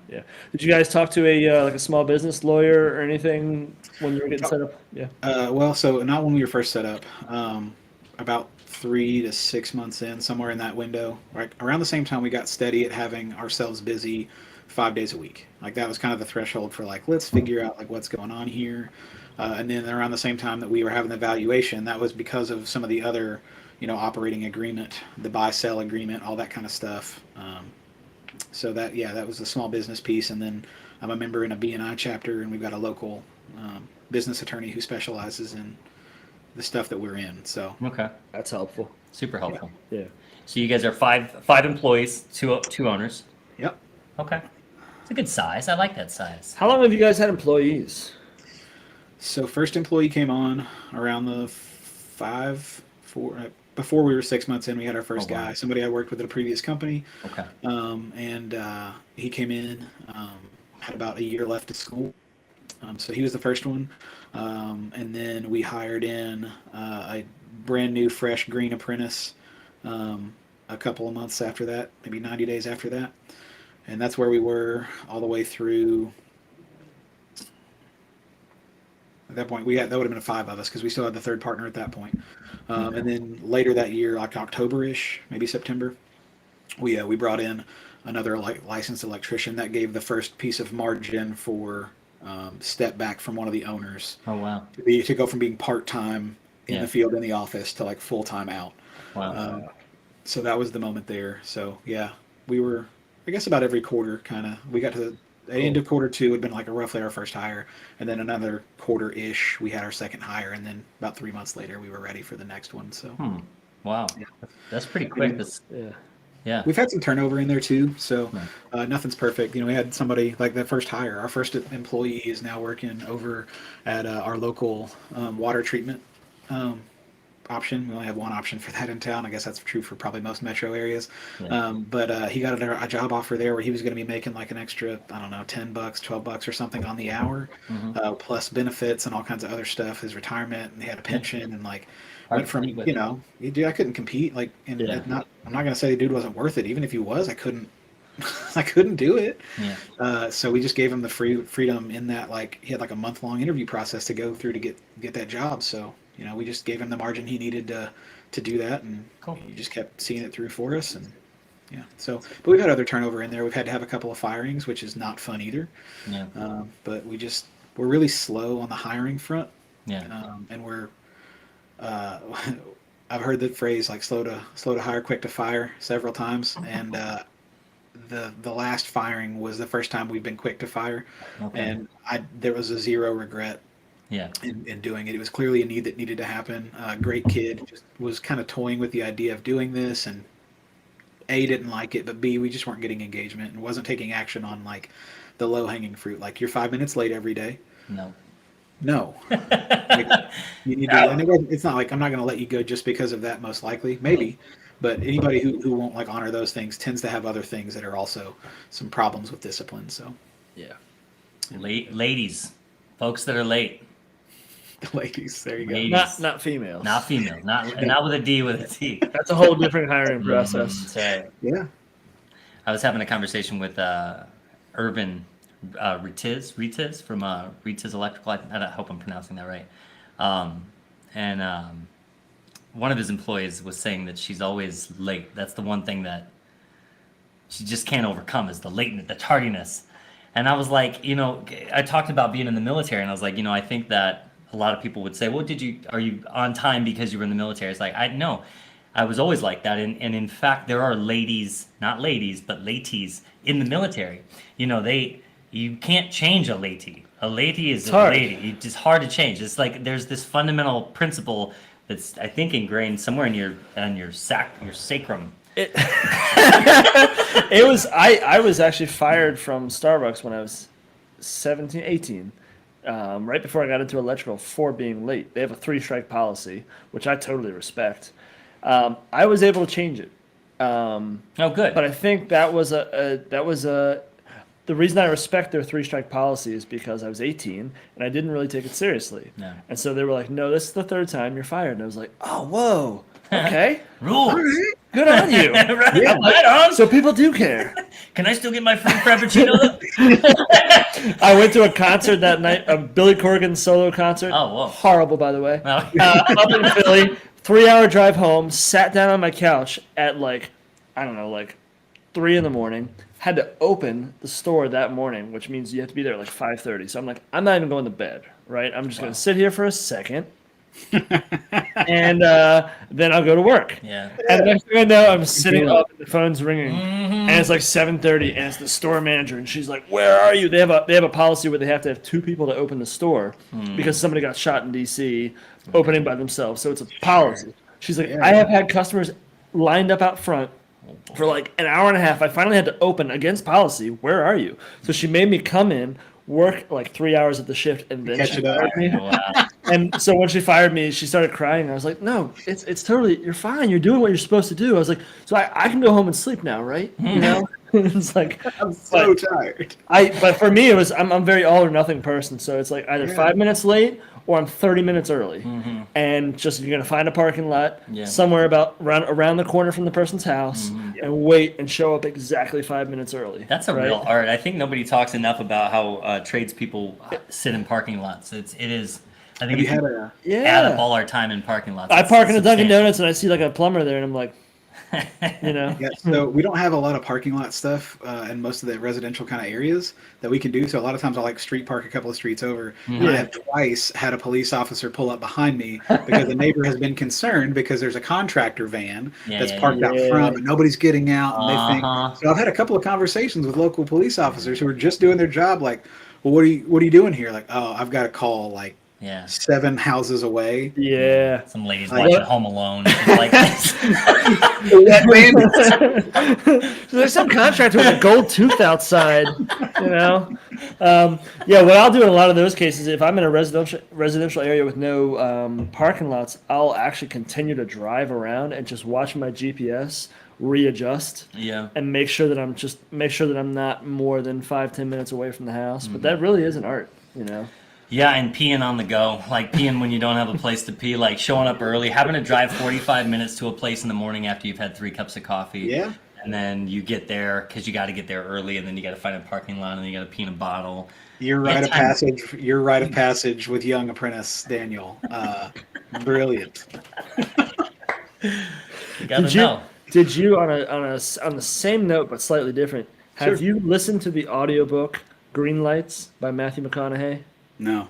Yeah. Did you guys talk to a small business lawyer or anything when you were getting set up? Yeah. Well, so not when we were first set up. About 3 to 6 months in, somewhere in that window, right around the same time we got steady at having ourselves busy 5 days a week. Like that was kind of the threshold for like let's figure out like what's going on here. And then around the same time that we were having the valuation, that was because of some of the other operating agreement, the buy-sell agreement, all that kind of stuff. So that was the small business piece, and then I'm a member in a BNI chapter, and we've got a local business attorney who specializes in the stuff that we're in. So that's helpful. Super helpful. Yeah. So you guys are five employees, two owners. Yep. Okay. It's a good size. I like that size. How long have you guys had employees? So first employee came on around the before we were 6 months in. We had our first Oh, wow. guy, somebody I worked with at a previous company, Okay. and he came in, had about a year left of school, so he was the first one, and then we hired in a brand new, fresh green apprentice a couple of months after that, maybe 90 days after that, and that's where we were all the way through. At that point, that would have been 5 of us because we still had the third partner at that point. And then later that year, like October-ish, maybe September, we brought in another licensed electrician. That gave the first piece of margin for step back from one of the owners. Oh, wow. To go from being part-time in Yeah. the field in the office to like full-time out. Wow. So that was the moment there. So yeah, we were, I guess about every quarter kind of, we got to the end of quarter 2 had been like roughly our first hire, and then another quarter-ish we had our second hire, and then about 3 months later we were ready for the next one. So Wow. Yeah. That's pretty quick. Yeah. we've had some turnover in there too, so nothing's perfect. We had somebody like that first hire. Our first employee is now working over at our local water treatment option. We only have one option for that in town. I guess that's true for probably most metro areas. Yeah. But he got a job offer there where he was going to be making like an extra, I don't know, $10, $12 or something on the hour, plus benefits and all kinds of other stuff. His retirement, and he had a pension, and like went from dude, I couldn't compete. Like, and I'm not going to say the dude wasn't worth it. Even if he was, I couldn't. I couldn't do it. Yeah. So we just gave him the freedom in that, like, he had like a month-long interview process to go through to get that job. So we just gave him the margin he needed to do that, and Cool. he just kept seeing it through for us. And but we've had other turnover in there. We've had to have a couple of firings, which is not fun either. Yeah. But we're really slow on the hiring front. Yeah. And we're I've heard the phrase like slow to hire, quick to fire several times, and the last firing was the first time we've been quick to fire, and there was a zero regret. Yeah. In doing it. It was clearly a need that needed to happen. Great kid, just was kind of toying with the idea of doing this, and A, didn't like it, but B, we just weren't getting engagement and wasn't taking action on like the low hanging fruit. Like, you're 5 minutes late every day. No. Like, you need to, and it's not like I'm not going to let you go just because of that, most likely, maybe. But anybody who won't like honor those things tends to have other things that are also some problems with discipline. So Yeah. Ladies, folks that are late. the ladies, there you go. Ladies. Not females. Not female. Not with a D, with a T. That's a whole different hiring process. That's right. Yeah. I was having a conversation with Urban Ritiz from Ritiz Electrical. I hope I'm pronouncing that right. And one of his employees was saying that she's always late. That's the one thing that she just can't overcome, is the lateness, the tardiness. And I was like, I talked about being in the military, and I was like, I think that a lot of people would say, well, are you on time because you were in the military? It's like, no, I was always like that. And in fact, there are ladies, not ladies, but ladies in the military. You can't change a lady. A lady is a lady. It's just hard to change. It's like there's this fundamental principle that's, I think, ingrained somewhere in your sacrum. It was I was actually fired from Starbucks when I was 17, 18, right before I got into electrical, for being late. They have a 3-strike policy, which I totally respect. I was able to change it. Oh, good. But I think that was the reason I respect their 3-strike policy is because I was 18 and I didn't really take it seriously. No. And so they were like, "No, this is the 3rd time you're fired." And I was like, "Oh, whoa, okay, Rules. good on you." Right on. So people do care. Can I still get my free frappuccino? I went to a concert that night, a Billy Corgan solo concert. Oh, whoa. Horrible, by the way. Oh. Up in Philly, 3-hour drive home, sat down on my couch at like 3 a.m. Had to open the store that morning, which means you have to be there at like 5:30. So I'm like, I'm not even going to bed, right? I'm just going to sit here for a second, and then I'll go to work. Yeah. And next thing I know, I'm sitting up, and the phone's ringing, and it's like 7:30, and it's the store manager, and she's like, "Where are you?" They have a policy where they have to have 2 people to open the store because somebody got shot in D.C. opening by themselves. So it's a policy. She's like, Yeah. I have had customers lined up out front for like an hour and a half. I finally had to open against policy. Where are you? So she made me come in, work like 3 hours at the shift, and then Catch she it up. fired me. Wow. And so when she fired me, she started crying. I was like, no, it's totally, you're fine. You're doing what you're supposed to do. I was like, so I can go home and sleep now, right? You know? It's like, I'm so tired. but for me, it was, I'm a very all or nothing person. So it's like either Yeah. 5 minutes late or I'm 30 minutes early. And just, you're going to find a parking lot Yeah. somewhere around the corner from the person's house and wait and show up exactly 5 minutes early. That's a right? real art. I think nobody talks enough about how tradespeople sit in parking lots. It is. I think Have you if had you a? add up Yeah. all our time in parking lots. I it's park in a Dunkin' substantial. Donuts and I see like a plumber there and I'm like, you know. Yeah, so we don't have a lot of parking lot stuff in most of the residential kind of areas that we can do. So a lot of times I'll like street park a couple of streets over. And I have twice had a police officer pull up behind me because the neighbor has been concerned because there's a contractor van that's parked out front, but nobody's getting out. And they think, so I've had a couple of conversations with local police officers who are just doing their job. Like, well, what are you doing here? Like, oh, I've got to call like 7 houses away. Yeah. Some ladies watching Home Alone. She's like, There's some contractor with a gold tooth outside, you know. Yeah, what I'll do in a lot of those cases, if I'm in a residential area with no parking lots, I'll actually continue to drive around and just watch my GPS readjust and make sure that I'm not more than 5-10 minutes away from the house. But that really is an art, you know. Yeah, and peeing on the go, like peeing when you don't have a place to pee, like showing up early, having to drive 45 minutes to a place in the morning after you've had 3 cups of coffee. Yeah. And then you get there because you got to get there early, and then you got to find a parking lot, and then you got to pee in a bottle. Your rite of passage with young apprentice Daniel. Brilliant. You got to know. Did you on the same note but slightly different? Have you listened to the audiobook Green Lights by Matthew McConaughey? No.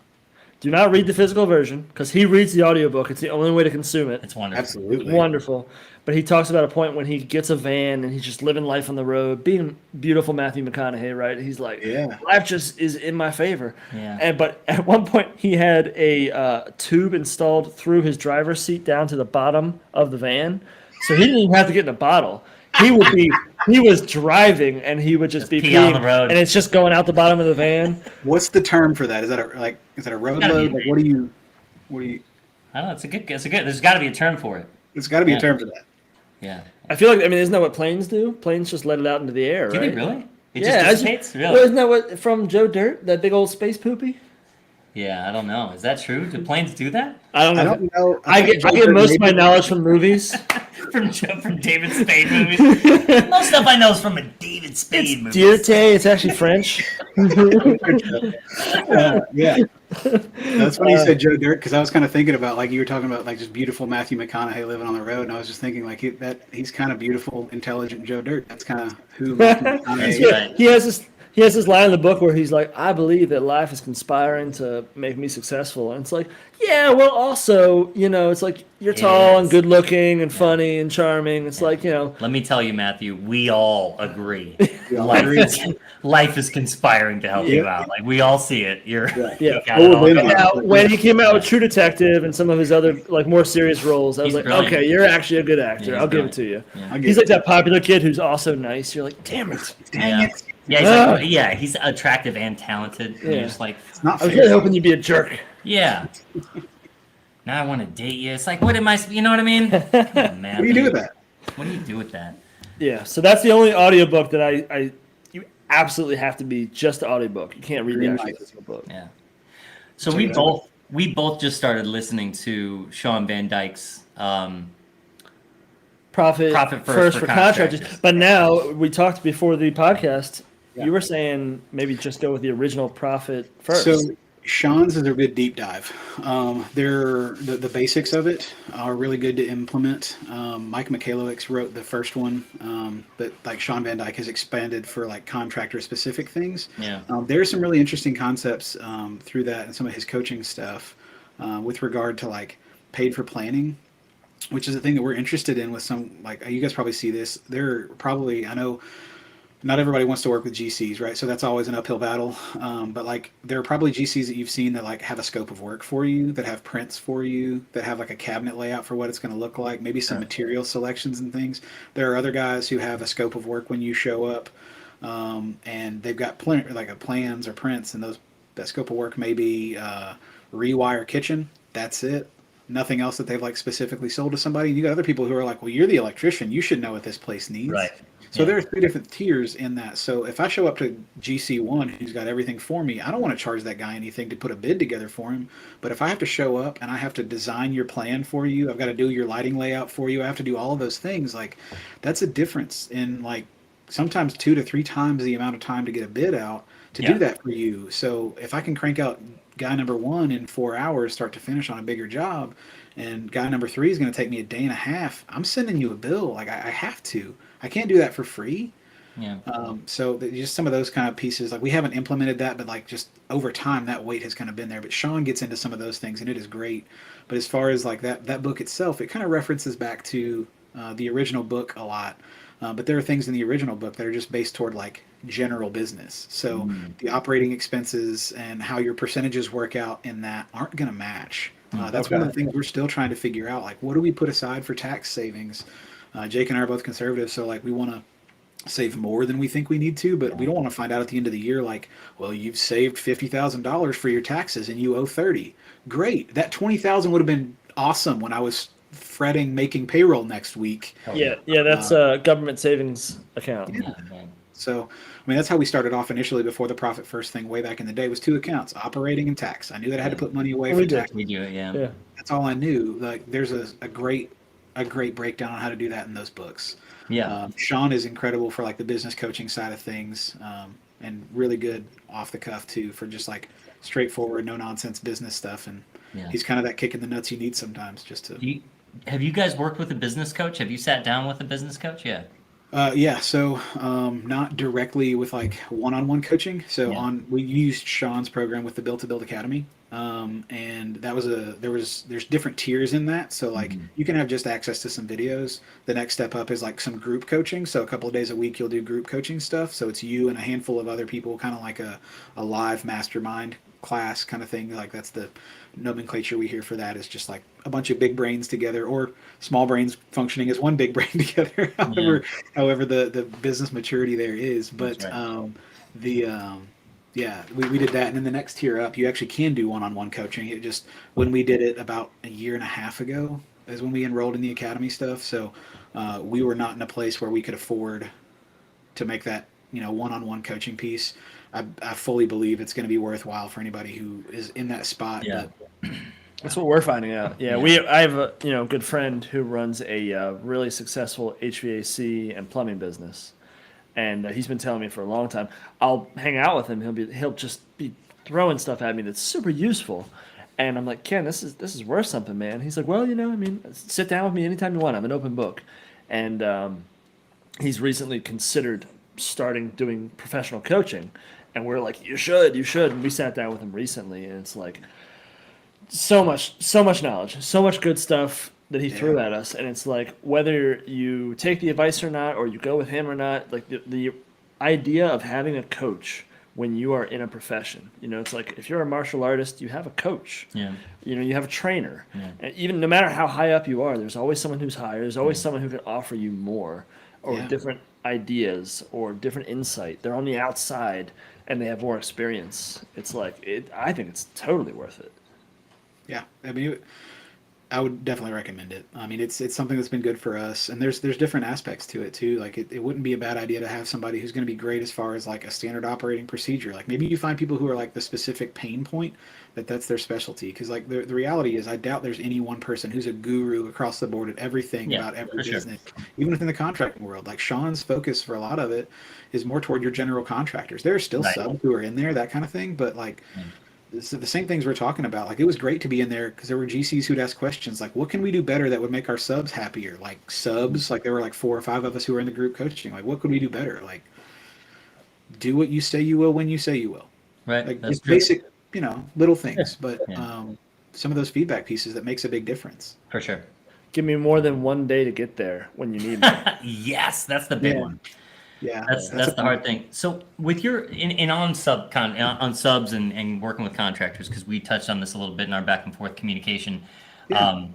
Do not read the physical version because he reads the audiobook. It's the only way to consume it. It's wonderful. Absolutely. Wonderful. But he talks about a point when he gets a van and he's just living life on the road, being beautiful Matthew McConaughey, right? He's like, life just is in my favor. Yeah. But at one point he had a tube installed through his driver's seat down to the bottom of the van. So he didn't even have to get in a bottle. He was driving and he would just be pee on the road. and it's just going out the bottom of the van. What's the term for that? Is that a road load? Like, what do you? I don't know. It's a good. There's got to be a term for it. It's got to be a term for that. Yeah. I feel like, isn't that what planes do? Planes just let it out into the air, right? Do they really? It Yeah, just dissipates? Really? Well, isn't that what from Joe Dirt, that big old space poopy? Yeah, I don't know. Is that true? Do planes do that? I don't know. I don't know. I get most of my knowledge from movies. from David Spade movies. Most stuff I know is from a David Spade movie. Dirte, it's actually French. Yeah. That's funny you said Joe Dirt because I was kind of thinking about like you were talking about like just beautiful Matthew McConaughey living on the road, and I was just thinking like he's kind of beautiful, intelligent Joe Dirt. That's kind of who Matthew McConaughey is. Right. He has this line in the book where he's like, I believe that life is conspiring to make me successful. And it's like, yeah, well, also, it's like you're tall and good looking and funny and charming. It's like, Let me tell you, Matthew, we all agree. We all agree. Life is conspiring to help you out. Like, we all see it. You got it all And going. now, when he came out with True Detective and some of his other like more serious roles, I was He's like, brilliant. okay, you're actually a good actor. Yeah, I'll he's give it to you. Yeah. He's like that popular kid who's also nice. You're like, damn it. Yeah. Yeah, he's attractive and talented. And you're just like, It's not I was fair. really hoping you'd be a jerk. yeah. Now I want to date you. It's like, what am I? You know what I mean? Oh, man, What do you do with that? What do you do with that? Yeah, so that's the only audiobook that you absolutely have to be just the audiobook. You can't read the actual physical book. Yeah. So we both just started listening to Sean Van Dyke's Profit first for contractors. But now we talked before the podcast. Yeah. You were saying maybe just go with the original Profit first. So Sean's is a good deep dive. They're the basics of it are really good to implement. Mike Michalowicz wrote the first one, but like Sean Van Dyke has expanded for like contractor specific things. Yeah. There's some really interesting concepts through that and some of his coaching stuff with regard to like paid for planning, which is a thing that we're interested in with some, like you guys probably see this. There are probably, I know not everybody wants to work with GCs, right? So that's always an uphill battle. But like, there are probably GCs that you've seen that like have a scope of work for you, that have prints for you, that have like a cabinet layout for what it's going to look like, maybe some material selections and things. There are other guys who have a scope of work when you show up, and they've got plans or prints, and that scope of work may be rewire kitchen. That's it. Nothing else that they've like specifically sold to somebody. And you got other people who are like, well, you're the electrician. You should know what this place needs. Right. So there are 3 different tiers in that. So if I show up to GC1 who's got everything for me, I don't want to charge that guy anything to put a bid together for him. But if I have to show up and I have to design your plan for you, I've got to do your lighting layout for you, I have to do all of those things, like that's a difference in like sometimes 2 to 3 times the amount of time to get a bid out to do that for you. So if I can crank out guy number 1 in 4 hours, start to finish on a bigger job, and guy number 3 is going to take me a day and a half, I'm sending you a bill. Like I have to. I can't do that for free. Yeah. So just some of those kind of pieces, like we haven't implemented that, but like just over time, that weight has kind of been there. But Sean gets into some of those things, and it is great. But as far as like that book itself, it kind of references back to the original book a lot. But there are things in the original book that are just based toward like general business. So the operating expenses and how your percentages work out in that aren't going to match. That's one of the things we're still trying to figure out. Like, what do we put aside for tax savings? Jake and I are both conservative, so like we want to save more than we think we need to, but we don't want to find out at the end of the year like, well, you've saved $50,000 for your taxes and you owe 30. Great, that 20,000 would have been awesome when I was fretting making payroll next week. Yeah, that's a government savings account. Yeah. So, I mean, that's how we started off initially before the Profit First thing way back in the day was 2 accounts, operating and tax. I knew that I had to put money away for tax. We do it, yeah. That's all I knew. Like, there's a great breakdown on how to do that in those books. Yeah. Sean is incredible for like the business coaching side of things, and really good off the cuff too for just like straightforward, no nonsense business stuff. And he's kind of that kick in the nuts you need sometimes just to. Have you guys worked with a business coach? Have you sat down with a business coach? Yeah. So not directly with like one-on-one coaching. So we used Sean's program with the Build to Build Academy. And that was there's different tiers in that. So like you can have just access to some videos. The next step up is like some group coaching. So a couple of days a week, you'll do group coaching stuff. So it's you and a handful of other people, kind of like a live mastermind class kind of thing. Like that's the nomenclature we hear for that, is just like a bunch of big brains together, or small brains functioning as one big brain together, however the business maturity there is. But we did that. And then the next tier up, you actually can do one-on-one coaching. It just, when we did it about a year and a half ago is when we enrolled in the academy stuff. So we were not in a place where we could afford to make that, one-on-one coaching piece. I fully believe it's going to be worthwhile for anybody who is in that spot. Yeah. That's what we're finding out. Yeah. I have a good friend who runs a really successful HVAC and plumbing business. And he's been telling me for a long time, I'll hang out with him. He'll just be throwing stuff at me that's super useful. And I'm like, Ken, this is worth something, man. He's like, well, sit down with me anytime you want. I'm an open book. And he's recently considered starting doing professional coaching. And we're like, you should. And we sat down with him recently, and it's like so much knowledge, so much good stuff that he threw at us. And it's like, whether you take the advice or not, or you go with him or not, like the idea of having a coach when you are in a profession, it's like, if you're a martial artist, you have a coach, you have a trainer, and even no matter how high up you are, there's always someone who's higher. There's always someone who can offer you more, or different ideas or different insight. They're on the outside and they have more experience. It's like, I think it's totally worth it. Yeah. I mean, I would definitely recommend it. I mean, it's something that's been good for us, and there's different aspects to it too. Like it wouldn't be a bad idea to have somebody who's going to be great as far as like a standard operating procedure. Like maybe you find people who are like the specific pain point, that's their specialty. Because like the reality is, I doubt there's any one person who's a guru across the board at everything about every business. Even within the contracting world, like Sean's focus for a lot of it is more toward your general contractors. There are still subs who are in there, that kind of thing, but like. So the same things we're talking about. Like, it was great to be in there because there were GCs who'd ask questions like, what can we do better that would make our subs happier? Like subs, like there were like 4 or 5 of us who were in the group coaching. Like, what could we do better? Like, do what you say you will when you say you will. Right. Like just basic, little things. But some of those feedback pieces that makes a big difference. For sure. Give me more than one day to get there when you need me. Yes, that's the big one. Yeah, That's the hard thing. So with your on subs and working with contractors, because we touched on this a little bit in our back and forth communication. Yeah.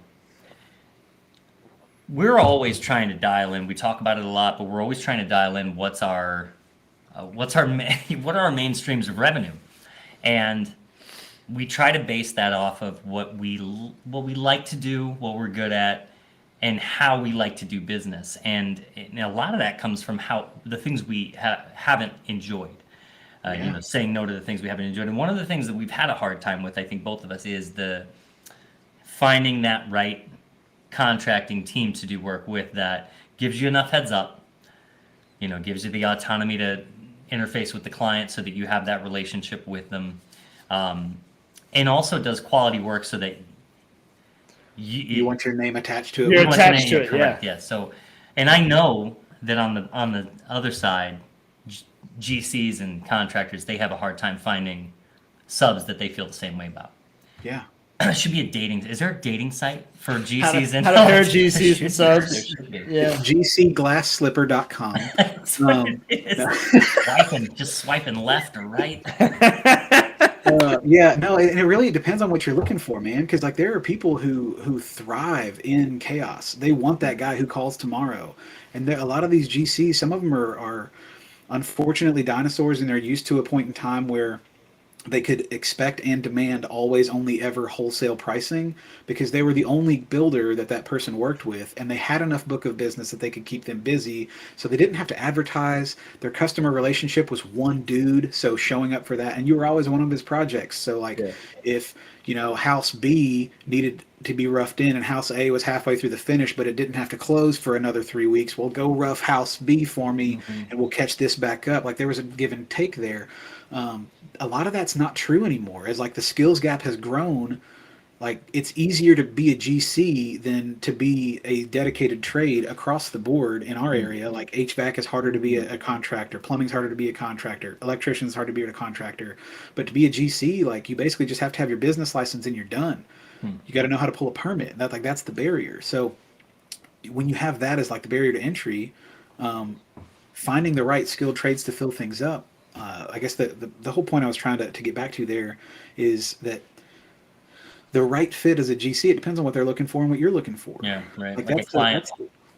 We're always trying to dial in. We talk about it a lot, but we're always trying to dial in what are our main streams of revenue, and we try to base that off of what we like to do, what we're good at, and how we like to do business. And a lot of that comes from how the things we haven't enjoyed. Saying no to the things we haven't enjoyed. And one of the things that we've had a hard time with, I think both of us, is the finding that right contracting team to do work with that gives you enough heads up, gives you the autonomy to interface with the client so that you have that relationship with them, and also does quality work so that you want your name attached to it. You're attached to it, correct, yeah. So, and I know that on the other side, GCs and contractors, they have a hard time finding subs that they feel the same way about. Yeah. It should be a dating. Is there a dating site for GCs how to pair GCs and subs? Yeah. GCGlassslipper.com. That's what it is. Just swiping left or right. Yeah, no, and it really depends on what you're looking for, man. Because like there are people who thrive in chaos. They want that guy who calls tomorrow, and a lot of these GCs, some of them are unfortunately dinosaurs, and they're used to a point in time where they could expect and demand always only ever wholesale pricing because they were the only builder that person worked with, and they had enough book of business that they could keep them busy, so they didn't have to advertise. Their customer relationship was one dude, so showing up for that, and you were always one of his projects. So like if house B needed to be roughed in and house A was halfway through the finish but it didn't have to close for another 3 weeks, well, go rough house B for me and we'll catch this back up. Like there was a give and take there. A lot of that's not true anymore. As like the skills gap has grown, like it's easier to be a GC than to be a dedicated trade across the board in our area. Like HVAC is harder to be a contractor, plumbing's harder to be a contractor, electrician's hard to be a contractor. But to be a GC, like you basically just have to have your business license and you're done. You got to know how to pull a permit. That's the barrier. So when you have that as like the barrier to entry, finding the right skilled trades to fill things up. I guess the whole point I was trying to get back to there is that the right fit as a GC, it depends on what they're looking for and what you're looking for. Yeah, right. Like a client.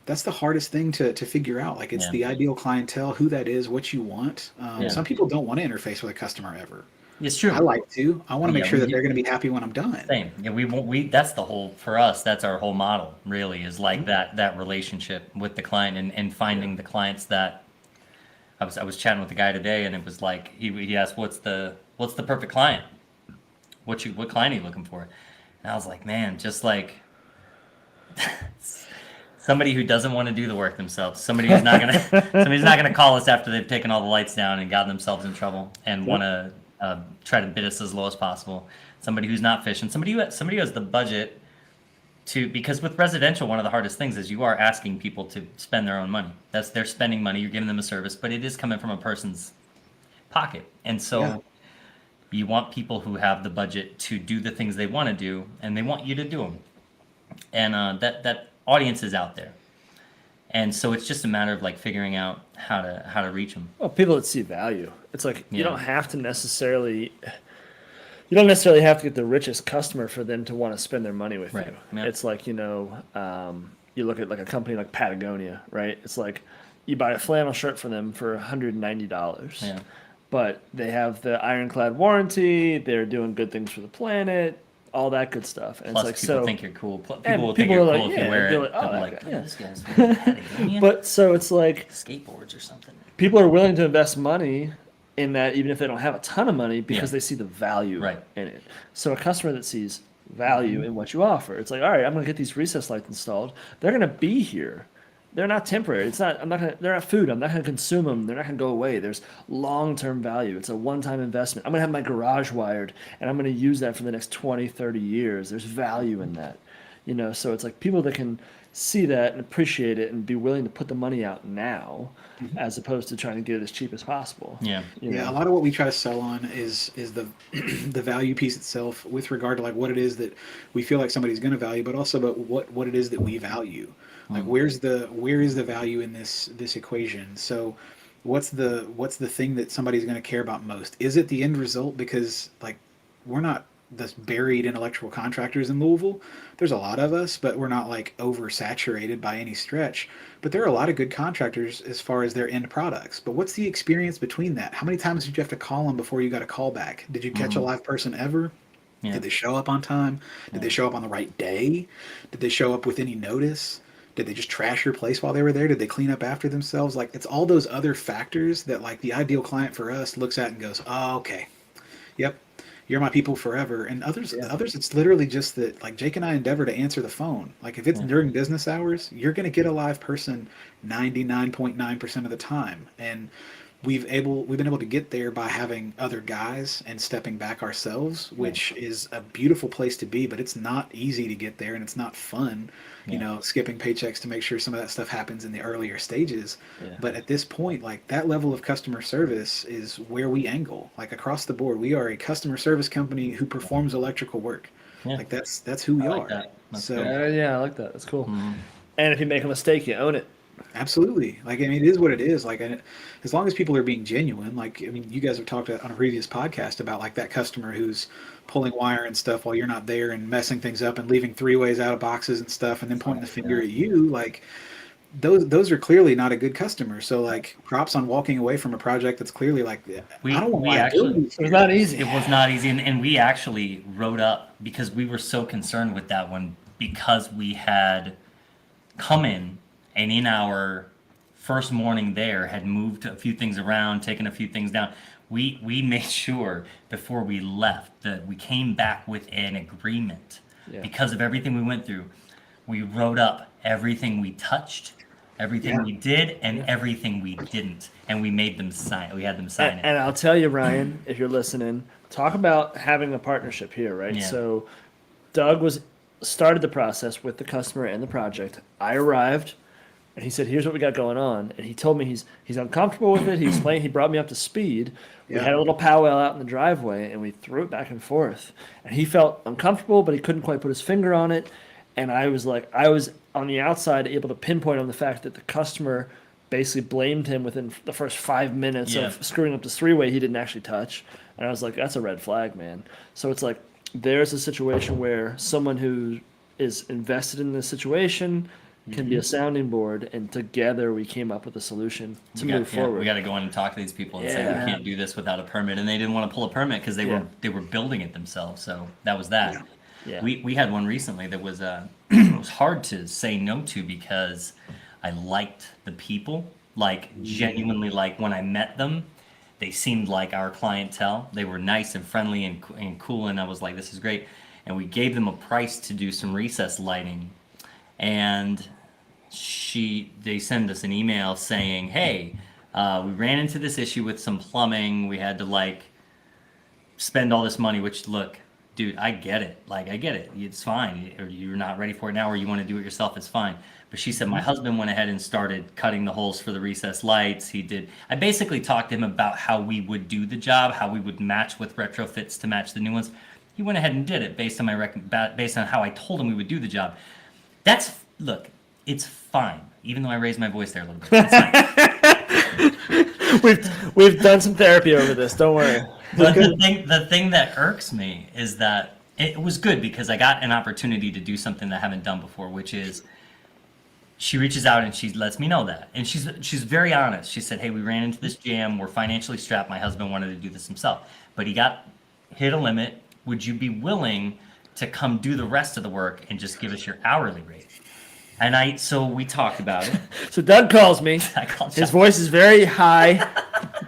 That's the hardest thing to figure out. Like it's the ideal clientele, who that is, what you want. Some people don't want to interface with a customer ever. It's true. I like to. I want to make sure that they're going to be happy when I'm done. Same. Yeah, we that's the whole, for us, that's our whole model really, is like that relationship with the client and finding the clients that I was chatting with a guy today, and it was like he asked, what's the perfect client? What client are you looking for? And I was like, man, just like somebody who doesn't want to do the work themselves. Somebody's not gonna call us after they've taken all the lights down and gotten themselves in trouble and want to try to bid us as low as possible. Somebody who's not fishing. Somebody who has the budget because with residential, one of the hardest things is you are asking people to spend their own money. They're spending money. You're giving them a service, but it is coming from a person's pocket, and so you want people who have the budget to do the things they want to do, and they want you to do them. And that audience is out there, and so it's just a matter of like figuring out how to reach them. Well, people that see value. It's like you don't necessarily have to get the richest customer for them to want to spend their money with you. Yeah. It's like, you look at like a company like Patagonia, right? It's like you buy a flannel shirt for them for $190. Yeah. But they have the ironclad warranty, they're doing good things for the planet, all that good stuff. And plus, it's like, people think you're cool. People will think you're cool if you wear it. Like, oh, like, this guy's from Patagonia. But so it's like skateboards or something. People are willing to invest money in that, even if they don't have a ton of money, because they see the value in it. So a customer that sees value in what you offer, it's like, all right, I'm going to get these recess lights installed. They're going to be here. They're not temporary. They're not food. I'm not going to consume them. They're not going to go away. There's long-term value. It's a one-time investment. I'm going to have my garage wired, and I'm going to use that for the next 20, 30 years. There's value in that. So it's like people that can see that and appreciate it and be willing to put the money out now, as opposed to trying to get it as cheap as possible. Yeah. A lot of what we try to sell on is the the value piece itself, with regard to like what it is that we feel like somebody's going to value, but also about what it is that we value. Like where is the value in this equation? So what's the thing that somebody's going to care about most? Is it the end result? Because like we're not this buried in electrical contractors in Louisville. There's a lot of us, but we're not like oversaturated by any stretch. But there are a lot of good contractors as far as their end products. But what's the experience between that? How many times did you have to call them before you got a call back? Did you catch a live person ever? Yeah. Did they show up on time? Did they show up on the right day? Did they show up with any notice? Did they just trash your place while they were there? Did they clean up after themselves? Like, it's all those other factors that like the ideal client for us looks at and goes, oh, okay, yep, you're my people forever. And others, it's literally just that like Jake and I endeavor to answer the phone. Like if it's during business hours, you're going to get a live person 99.9% of the time. And we've been able to get there by having other guys and stepping back ourselves, which is a beautiful place to be, but it's not easy to get there and it's not fun, you know, skipping paychecks to make sure some of that stuff happens in the earlier stages. But at this point, like that level of customer service is where we angle. Like across the board, we are a customer service company who performs electrical work. Like that's who we are. Yeah, I like that. That's cool. And if you make a mistake, you own it. Absolutely. Like, I mean, it is what it is. Like, as long as people are being genuine, like, I mean, you guys have talked on a previous podcast about like that customer who's pulling wire and stuff while you're not there and messing things up and leaving three-ways out of boxes and stuff and then pointing the finger at you. Like, those are clearly not a good customer. So, like, props on walking away from a project that's clearly like, I don't want it was not easy. It was not easy. And we actually wrote up because we were so concerned with that one because we had come in and in our first morning there had moved a few things around, taken a few things down. We made sure before we left that we came back with an agreement because of everything we went through. We wrote up everything we touched, everything we did, and everything we didn't. And we made them sign. We had them sign it. And I'll tell you, Ryan, if you're listening, talk about having a partnership here, right? Yeah. So Doug started the process with the customer and the project. I arrived. And he said, here's what we got going on. And he told me he's uncomfortable with it. He explained, he brought me up to speed. We had a little powwow out in the driveway, and we threw it back and forth. And he felt uncomfortable, but he couldn't quite put his finger on it. And I was on the outside able to pinpoint on the fact that the customer basically blamed him within the first 5 minutes of screwing up this three-way he didn't actually touch. And I was like, that's a red flag, man. So it's like there's a situation where someone who is invested in this situation can be a sounding board, and together we came up with a solution to move forward. We got to go in and talk to these people and say we can't do this without a permit, and they didn't want to pull a permit because they were building it themselves. So that was that. Yeah. We had one recently that was it was hard to say no to because I liked the people, like genuinely, like when I met them, they seemed like our clientele. They were nice and friendly and cool, and I was like, this is great. And we gave them a price to do some recess lighting, and they send us an email saying, hey, we ran into this issue with some plumbing. We had to like spend all this money, which look, dude, I get it. Like, I get it. It's fine. Or you're not ready for it now, or you want to do it yourself. It's fine. But she said, my husband went ahead and started cutting the holes for the recessed lights. I basically talked to him about how we would do the job, how we would match with retrofits to match the new ones. He went ahead and did it based on how I told him we would do the job. Look, it's fine. Even though I raised my voice there a little bit, it's fine. We've done some therapy over this. Don't worry. But the thing that irks me is that it was good because I got an opportunity to do something that I haven't done before, which is she reaches out and she lets me know that, and she's very honest. She said, "Hey, we ran into this jam. We're financially strapped. My husband wanted to do this himself, but he hit a limit. Would you be willing to come do the rest of the work and just give us your hourly rate?" And so we talked about it. So Doug calls me. His voice is very high.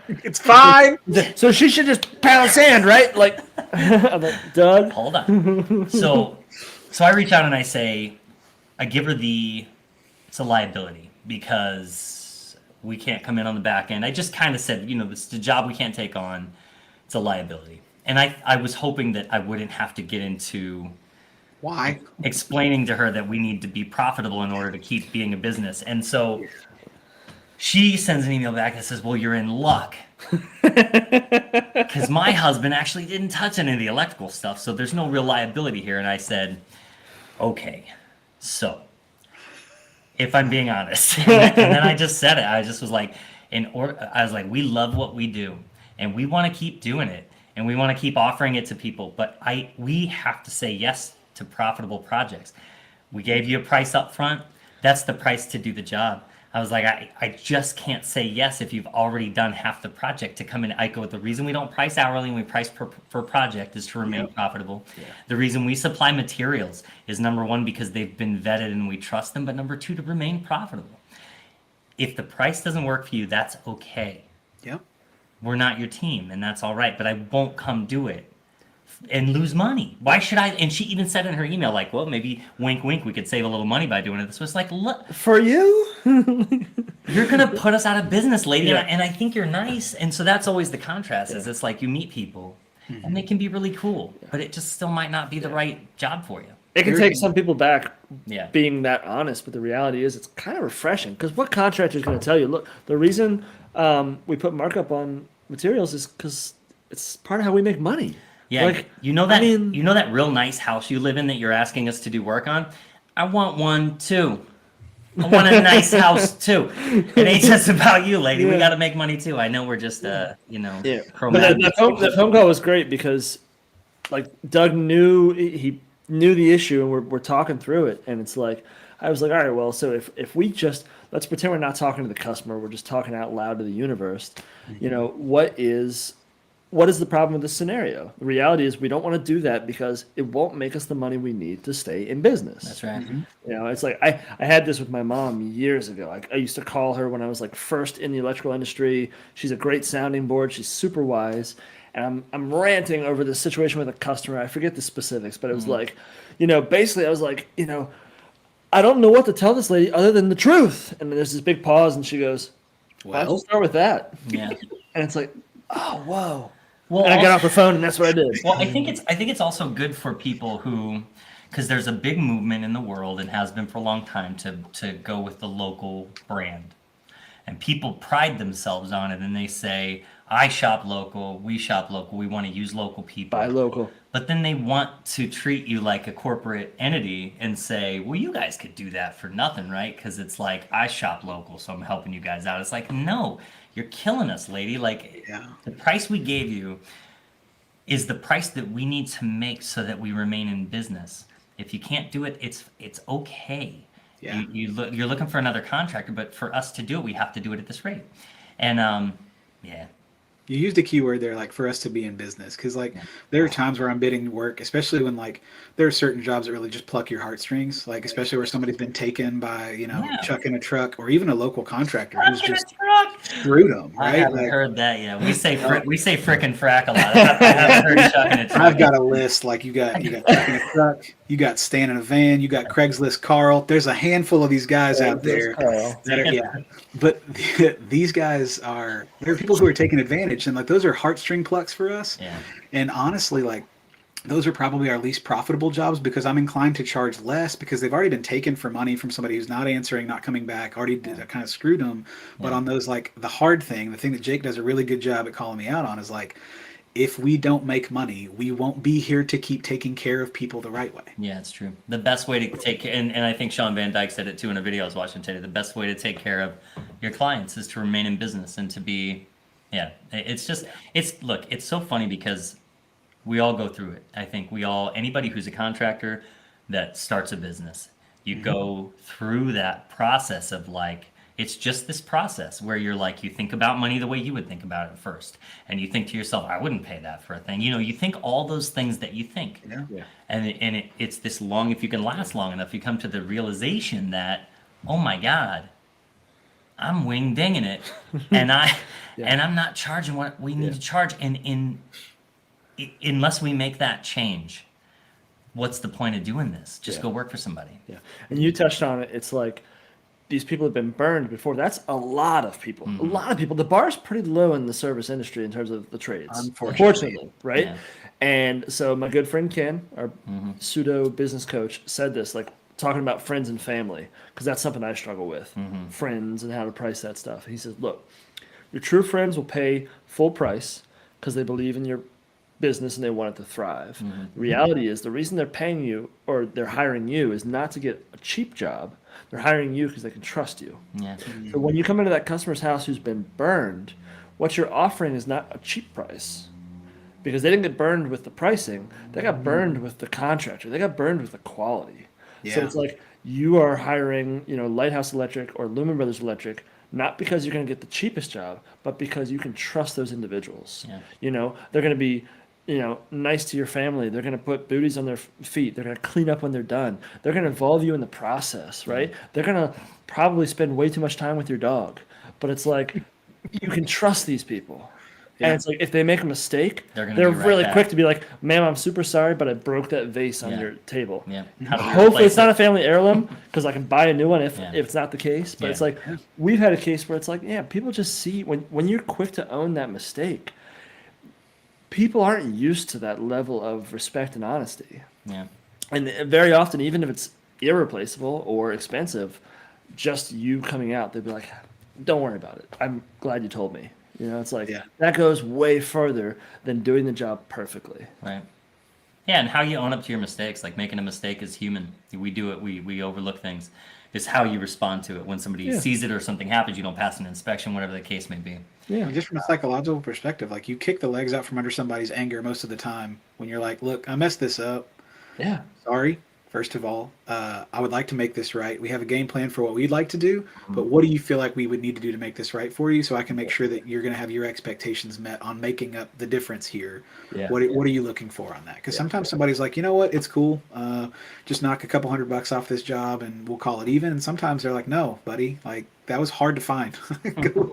It's fine. So she should just pound sand, right? Like, I'm like, Doug. Hold on. So I reach out and I say, I give her it's a liability because we can't come in on the back end. I just kind of said, this is a job we can't take on. It's a liability. And I was hoping that I wouldn't have to get into explaining to her that we need to be profitable in order to keep being a business. And so she sends an email back that says, well, you're in luck. Because my husband actually didn't touch any of the electrical stuff, so there's no real liability here. And I said, okay, so if I'm being honest, and then I just said it. I just was like, I was like, we love what we do and we want to keep doing it and we want to keep offering it to people. But we have to say yes to profitable projects. We gave you a price up front. That's the price to do the job. I was like, I just can't say yes if you've already done half the project to come in. I go, the reason we don't price hourly and we price per project is to remain profitable. Yeah. The reason we supply materials is number one, because they've been vetted and we trust them, but number two, to remain profitable. If the price doesn't work for you, that's okay. Yep. We're not your team and that's all right, but I won't come do it and lose money. Why should I? And she even said in her email, like, well, maybe wink, wink, we could save a little money by doing it. This was like, look, for you, you're going to put us out of business, lady. Yeah. And I think you're nice. And so that's always the contrast is it's like you meet people and they can be really cool, but it just still might not be the right job for you. It can take some people back being that honest, but the reality is it's kind of refreshing because what contractor is going to tell you, look, the reason we put markup on materials is because it's part of how we make money. Yeah, like, you know that real nice house you live in that you're asking us to do work on? I want one too. I want a nice house too. It ain't just about you, lady. We got to make money too. I know we're just, chromatic. That phone call was great because, like, Doug knew the issue and we're talking through it, and it's like I was like, all right, well, so if we just let's pretend we're not talking to the customer, we're just talking out loud to the universe. What is the problem with this scenario? The reality is we don't want to do that because it won't make us the money we need to stay in business. That's right. Mm-hmm. It's like I had this with my mom years ago. I used to call her when I was like first in the electrical industry. She's a great sounding board. She's super wise. And I'm ranting over this situation with a customer. I forget the specifics, but it was like, basically I was like, I don't know what to tell this lady other than the truth. And then there's this big pause and she goes, well, I'll start with that. Yeah. And it's like, oh, whoa. Well, and I got off the phone, and that's what I did. Well, I think it's also good for people who, because there's a big movement in the world and has been for a long time to go with the local brand, and people pride themselves on it, and they say, "I shop local, we shop local, we want to use local people, buy local." But then they want to treat you like a corporate entity and say, "Well, you guys could do that for nothing, right? Because it's like I shop local, so I'm helping you guys out." It's like, no. You're killing us, lady. Like, the price we gave you is the price that we need to make so that we remain in business. If you can't do it, it's okay. Yeah. You're looking for another contractor, but for us to do it, we have to do it at this rate. And you used a keyword there, like for us to be in business, because there are times where I'm bidding work, especially when there are certain jobs that really just pluck your heartstrings, like especially where somebody's been taken by Chuck in a truck, or even a local contractor who's just screwed them. Right? I haven't heard that yet. We say frickin' frack a lot. I haven't heard Chuck in a truck. I've got a list. Like you got Chuck in a truck, you got Stan in a van, you got Craigslist Carl. There's a handful of these guys out there but these guys there are people who are taking advantage, and those are heartstring plucks for us. Yeah. And honestly, those are probably our least profitable jobs because I'm inclined to charge less because they've already been taken for money from somebody who's not answering, not coming back, already kind of screwed them. Yeah. But on those, the hard thing, the thing that Jake does a really good job at calling me out on is if we don't make money, we won't be here to keep taking care of people the right way. Yeah, it's true. The best way to take care, and I think Sean Van Dyke said it too in a video I was watching today, the best way to take care of your clients is to remain in business and to be, it's so funny because we all go through it. I think anybody who's a contractor that starts a business, you go through that process of it's just this process where you're you think about money the way you would think about it first. And you think to yourself, I wouldn't pay that for a thing. You think all those things that you think. Yeah. And it's this long, if you can last long enough, you come to the realization that, oh my God, I'm wing dinging it. And and I'm not charging what we need to charge. And unless we make that change, what's the point of doing this? Just go work for somebody. Yeah. And you touched on it. It's these people have been burned before. That's a lot of people. Mm-hmm. A lot of people. The bar's pretty low in the service industry in terms of the trades. Unfortunately, right? Yeah. And so my good friend Ken, our pseudo business coach, said this, talking about friends and family, because that's something I struggle with. Mm-hmm. Friends and how to price that stuff. He says, look, your true friends will pay full price because they believe in your business and they want it to thrive. The reality is the reason they're paying you or they're hiring you is not to get a cheap job. They're hiring you because they can trust you. Yeah. So when you come into that customer's house who's been burned, what you're offering is not a cheap price because they didn't get burned with the pricing. They got burned with the contractor. They got burned with the quality. So Yeah. it's like you are hiring, Lighthouse Electric or Lumen Brothers Electric, not because you're going to get the cheapest job, but because you can trust those individuals. Yeah. They're going to be, nice to your family. They're going to put booties on their feet. They're going to clean up when they're done. They're going to involve you in the process, right? They're going to probably spend way too much time with your dog. But it's like, you can trust these people. And it's like, if they make a mistake, they're be right really back. quick to be like, ma'am, I'm super sorry, but I broke that vase on Yeah. your table. Yeah. How do we Hopefully replace it's not it? a family heirloom because I can buy a new one if Yeah. it's not the case. But Yeah. it's like, we've had a case where it's like, people just see when you're quick to own that mistake, people aren't used to that level of respect and honesty. Yeah. And very often, even if it's irreplaceable or expensive, just you coming out, they'd be like, don't worry about it. I'm glad you told me. It's like, that goes way further than doing the job perfectly. Right. Yeah, and how you own up to your mistakes. Like, making a mistake is human. We do it. We overlook things. It's how you respond to it. When somebody sees it or something happens, you don't pass an inspection, whatever the case may be. Yeah. Just from a psychological perspective, like, you kick the legs out from under somebody's anger most of the time when you're like, look, I messed this up. Yeah. Sorry. First of all, I would like to make this right. We have a game plan for what we'd like to do, but what do you feel like we would need to do to make this right for you, so I can make sure that you're going to have your expectations met on making up the difference here? Yeah. What are you looking for on that? Because sometimes somebody's like, you know what, it's cool. Just knock a couple $100 off this job and we'll call it even. And sometimes they're like, no, buddy, like, that was hard to find. Go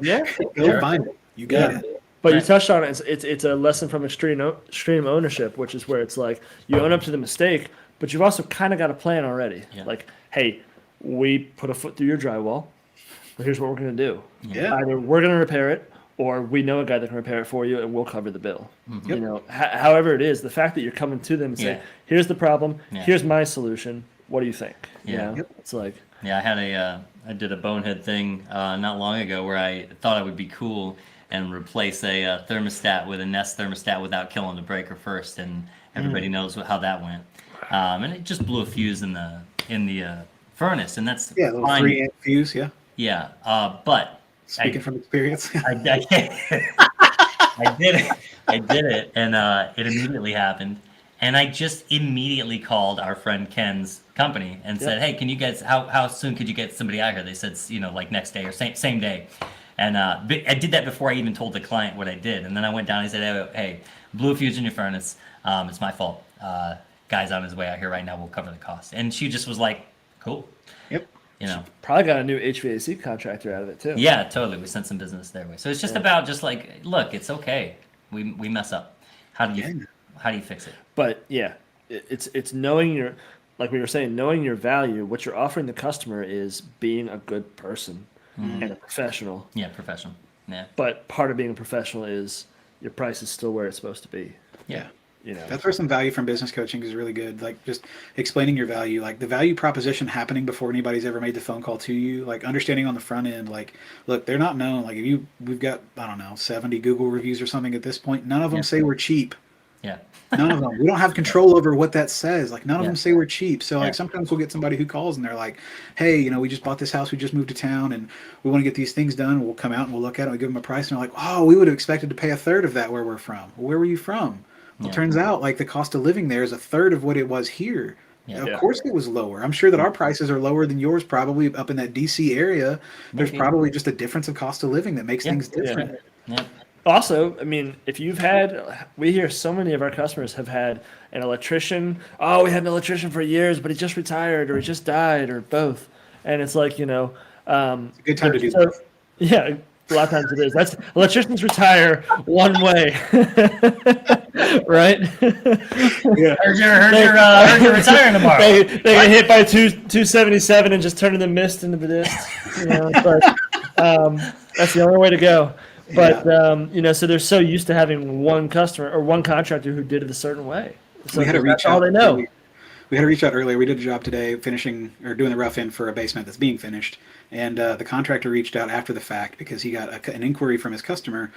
find it. You got it. But you touched on it. It's a lesson from extreme ownership, which is where it's like you own up to the mistake, but you've also kind of got a plan already. Yeah. Like, hey, we put a foot through your drywall, but here's what we're going to do. Yeah. Either we're going to repair it, or we know a guy that can repair it for you, and we'll cover the bill. Yep. However it is, the fact that you're coming to them and say, here's the problem, here's my solution, what do you think? It's like... Yeah, I did a bonehead thing not long ago where I thought I would be cool and replace a thermostat with a Nest thermostat without killing the breaker first, and everybody knows how that went. And it just blew a fuse in the furnace, and that's Yeah, a little fine. 3-amp fuse, yeah. Yeah, but Speaking from experience. I did it, and it immediately happened. And I just immediately called our friend Ken's company and said, "Hey, can you guys? How soon could you get somebody out here?" They said, like next day or same day. And I did that before I even told the client what I did. And then I went down and I said, "Hey, blew a fuse in your furnace. It's my fault. Guy's on his way out here right now. We'll cover the cost." And she just was like, "Cool." Yep. Probably got a new HVAC contractor out of it too. Yeah, totally. We sent some business their way. So it's just about look, it's okay. We mess up. How do you fix it? But it's knowing your, like we were saying, knowing your value. What you're offering the customer is being a good person and a professional. Yeah, professional. Yeah. But part of being a professional is your price is still where it's supposed to be. Yeah. That's where some value from business coaching is really good. Like, just explaining your value, like the value proposition happening before anybody's ever made the phone call to you, like understanding on the front end, like, look, they're not known. Like, we've got, I don't know, 70 Google reviews or something at this point. None of them say we're cheap. Yeah. None of them. We don't have control over what that says. Like, none of them say we're cheap. So like sometimes we'll get somebody who calls and they're like, hey, we just bought this house. We just moved to town and we want to get these things done. We'll come out and we'll look at it. We give them a price and they're like, oh, we would have expected to pay a third of that where we're from. Well, where were you from? Well, it turns out like the cost of living there is a third of what it was here. Yeah. Of course it was lower. I'm sure that our prices are lower than yours, probably up in that DC area. There's probably just a difference of cost of living that makes things different. Yeah. Also, I mean, if you've had, we hear so many of our customers have had an electrician. Oh, we had an electrician for years, but he just retired or he just died or both. And it's like, It's a good time to do so, both. yeah, a lot of times it is. That's electricians retire one way, right? Yeah. Heard you're retiring tomorrow. They get hit by 277 and just turn in the mist into the disc. But that's the only way to go. But so they're so used to having one customer or one contractor who did it a certain way. So We had to reach that's all out. they know. We had to reach out earlier. We did a job today finishing or doing the rough end for a basement that's being finished. And the contractor reached out after the fact because he got an inquiry from his customer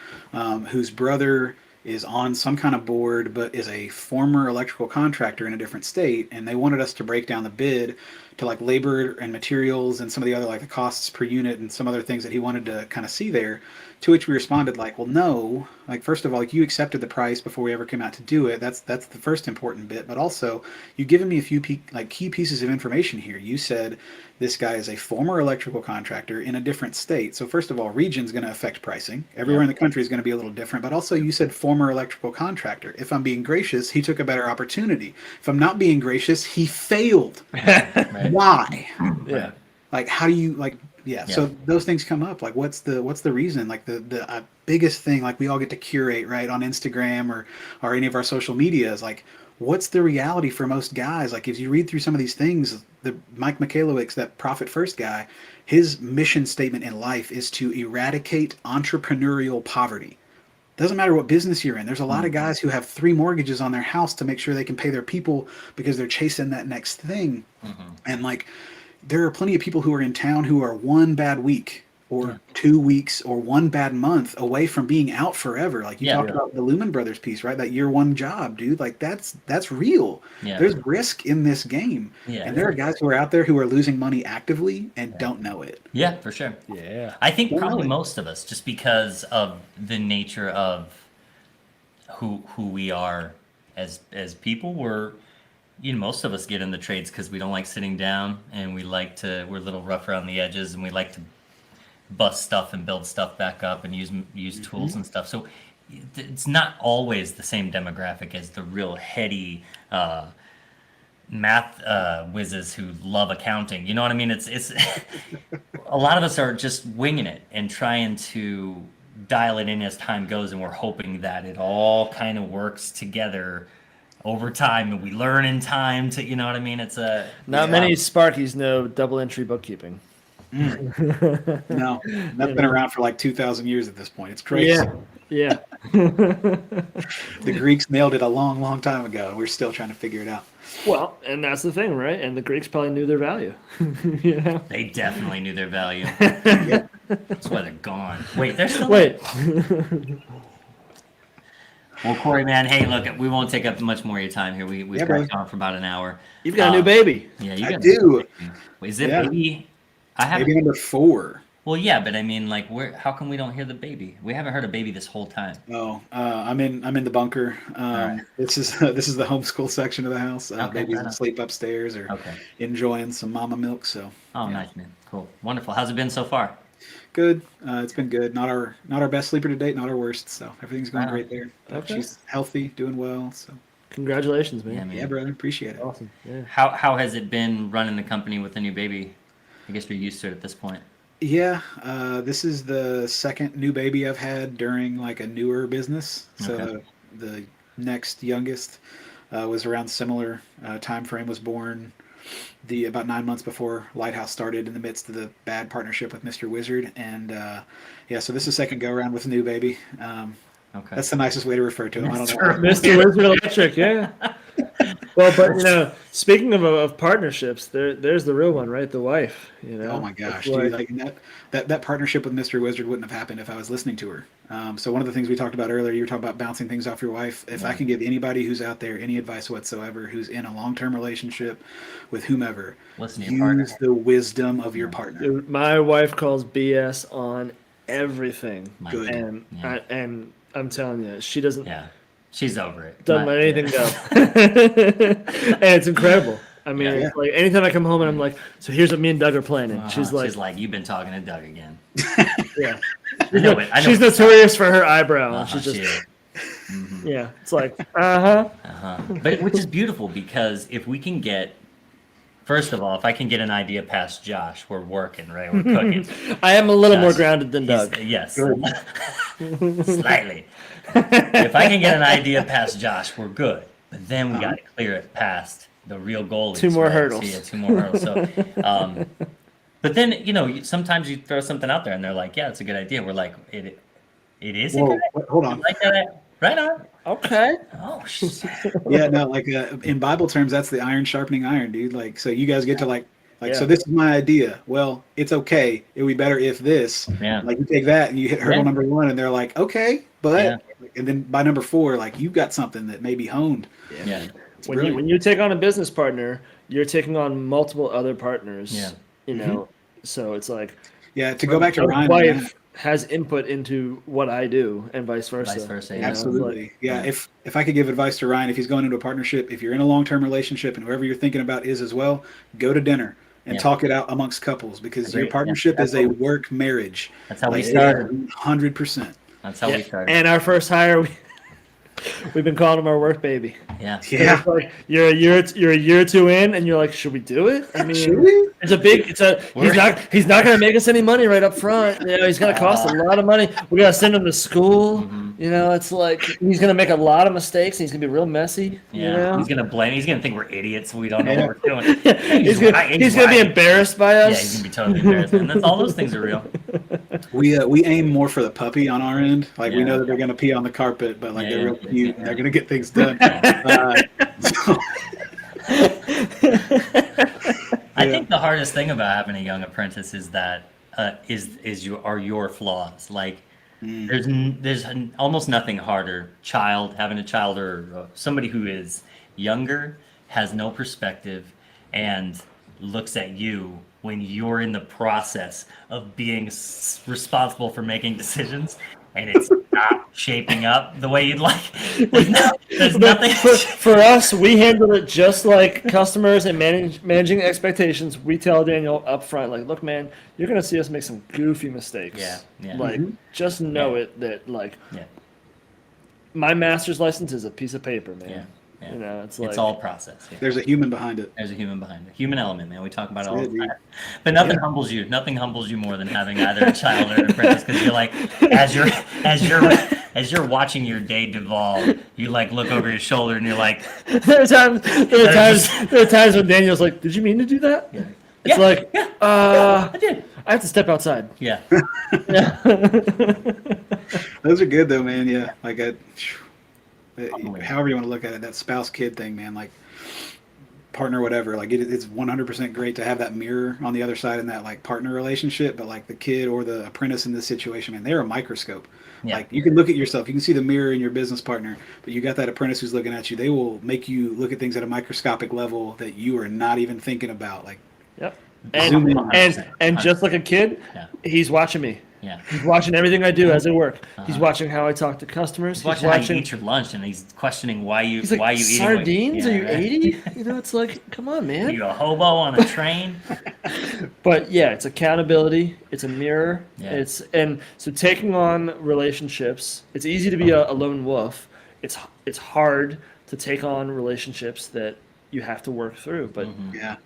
whose brother is on some kind of board, but is a former electrical contractor in a different state, and they wanted us to break down the bid to like labor and materials and some of the other like the costs per unit and some other things that he wanted to kind of see there. To which we responded like, well, no, like first of all, like you accepted the price before we ever came out to do it. That's the first important bit. But also, you've given me a few key pieces of information here. You said this guy is a former electrical contractor in a different state. So first of all, region's going to affect pricing. Everywhere in the country is going to be a little different. But also, you said former electrical contractor. If I'm being gracious, he took a better opportunity. If I'm not being gracious, he failed. Right. Why? Yeah. Like, how do you like? Yeah, so those things come up. Like, what's the reason? Like the biggest thing, like we all get to curate right on Instagram or any of our social medias. Like, what's the reality for most guys? Like, if you read through some of these things, the Mike Michalowicz, that Profit First guy, his mission statement in life is to eradicate entrepreneurial poverty. Doesn't matter what business you're in. There's a lot of guys who have 3 mortgages on their house to make sure they can pay their people because they're chasing that next thing. And like, there are plenty of people who are in town who are 1 bad week or 2 weeks or 1 bad month away from being out forever. Like you talked about the Lumen Brothers piece, right? That year 1 job, dude. Like that's real. There's risk in this game. And there are guys who are out there who are losing money actively and don't know it. Yeah, for sure. Yeah. I think probably most of us, just because of the nature of who we are as people, most of us get in the trades because we don't like sitting down, and we're a little rough around the edges, and we like to bust stuff and build stuff back up and use tools and stuff. So it's not always the same demographic as the real heady math whizzes who love accounting. You know what I mean? It's a lot of us are just winging it and trying to dial it in as time goes, and we're hoping that it all kind of works together over time, and we learn in time to, you know what I mean? It's not many Sparkies know double entry bookkeeping. No, that's been around for like 2,000 years at this point. It's crazy. Yeah. The Greeks nailed it a long, long time ago, and we're still trying to figure it out. Well, and that's the thing, right? And the Greeks probably knew their value. They definitely knew their value. That's why they're gone. Wait, they're still Well, Cory, man, hey, look, we won't take up much more of your time here. We've cracked on for about an hour. You've got a new baby. Yeah, you I got do. Wait, is it baby? I haven't. Baby number 4. Well, yeah, but I mean, like, how come we don't hear the baby? We haven't heard a baby this whole time. Oh, I'm in the bunker. Right. This is the homeschool section of the house. Baby's asleep upstairs or enjoying some mama milk. So. Oh, nice, man. Cool, wonderful. How's it been so far? Good. It's been good. Not our best sleeper to date. Not our worst. So everything's going great there. She's healthy, doing well. So. Congratulations, man. Yeah, brother. Appreciate it. Awesome. Yeah. How has it been running the company with a new baby? I guess you're used to it at this point. Yeah, this is the second new baby I've had during like a newer business. So the next youngest was around similar time frame, was born about 9 months before Lighthouse started, in the midst of the bad partnership with Mr. Wizard. And so this is second go around with a new baby. That's the nicest way to refer to him. I don't know. Mr. Wizard Electric, yeah. Well, but speaking of partnerships, there's the real one, right? The wife. Oh my gosh, dude! Like that partnership with Mr. Wizard wouldn't have happened if I was listening to her. So one of the things we talked about earlier, you were talking about bouncing things off your wife. If I can give anybody who's out there any advice whatsoever, who's in a long-term relationship with whomever, use the wisdom of your partner. Dude, my wife calls BS on everything. Good. And I'm telling you, she doesn't. Yeah. She's over it. Doesn't let anything go. And it's incredible. I mean, it's like anytime I come home and I'm like, so here's what me and Doug are planning. She's like, you've been talking to Doug again. Yeah. I know it. She's notorious for her eyebrow. She's just, yeah. It's like, But which is beautiful, because if we can get, first of all, if I can get an idea past Josh, we're working, right? We're cooking. I am a little more grounded than Doug. Yes. Slightly. If I can get an idea past Josh, we're good. But then we got to clear it past the real goalies. 2 more hurdles. So, 2 more hurdles. So, but then, sometimes you throw something out there and they're like, yeah, it's a good idea. We're like, it is a good idea. Hold on. Like that? Right on. Okay. Oh, shit. Yeah, no, like in Bible terms, that's the iron sharpening iron, dude. Like, so you guys get to like Like, so this is my idea. Well, it's okay. It would be better if this. Yeah. Like, you take that and you hit hurdle number 1, and they're like, okay, but and then by number 4, like, you've got something that may be honed. Yeah. When you take on a business partner, you're taking on multiple other partners. Yeah. You know, so it's like, to go back to Ryan, wife has input into what I do, and vice versa. Absolutely. If I could give advice to Ryan, if he's going into a partnership, if you're in a long-term relationship and whoever you're thinking about is as well, go to dinner and talk it out amongst couples, because your partnership is a work marriage. That's how we started. 100%. That's how we started. And our first hire, we've been calling him our work baby. Yeah. It's like you're a year or 2 in, and you're like, should we do it? I mean, he's not going to make us any money right up front. You know, he's going to cost a lot of money. We got to send him to school. You know, it's like he's going to make a lot of mistakes. And he's going to be real messy. Yeah. You know? He's going to blame. He's going to think we're idiots. We don't know what we're doing. He's going to be embarrassed by us. Yeah, he's going to be totally embarrassed. And all those things are real. We aim more for the puppy on our end. Like, we know that they're going to pee on the carpet, but like they're real cute. They're going to get things done. I think the hardest thing about having a young apprentice is that your flaws. Like, there's almost nothing harder. Having a child or somebody who is younger, has no perspective, and looks at you when you're in the process of being responsible for making decisions, and it's not shaping up the way you'd like. There's nothing. For us, we handle it just like customers and managing expectations. We tell Daniel up front, like, look, man, you're going to see us make some goofy mistakes. Yeah. Like, just know it that, like, my master's license is a piece of paper, man. Yeah. You know, it's like, it's all process. Yeah. There's a human behind it. There's a human behind it. Human element, man. We talk about it all the time. But nothing humbles you. Nothing humbles you more than having either a child or an apprentice, because you're like, as you're watching your day devolve, you like look over your shoulder and you're like. There are times when Daniel's like, "Did you mean to do that?" Yeah. It's like, I did. I have to step outside. Yeah. Those are good though, man. Yeah, like however you want to look at it, that spouse kid thing, man, like partner, whatever, like it's 100% great to have that mirror on the other side in that like partner relationship, but like the kid or the apprentice in this situation, man, they're a microscope. Like, you can look at yourself, you can see the mirror in your business partner, but you got that apprentice who's looking at you. They will make you look at things at a microscopic level that you are not even thinking about. Like, and just like a kid, he's watching me. Yeah. He's watching everything I do as I work. He's watching how I talk to customers. He's watching how you eat your lunch, and he's questioning why you eating sardines? Are you 80? You know, it's like, come on, man. Are you a hobo on a train? But yeah, it's accountability. It's a mirror. Yeah. So taking on relationships. It's easy to be a lone wolf. It's hard to take on relationships that you have to work through. But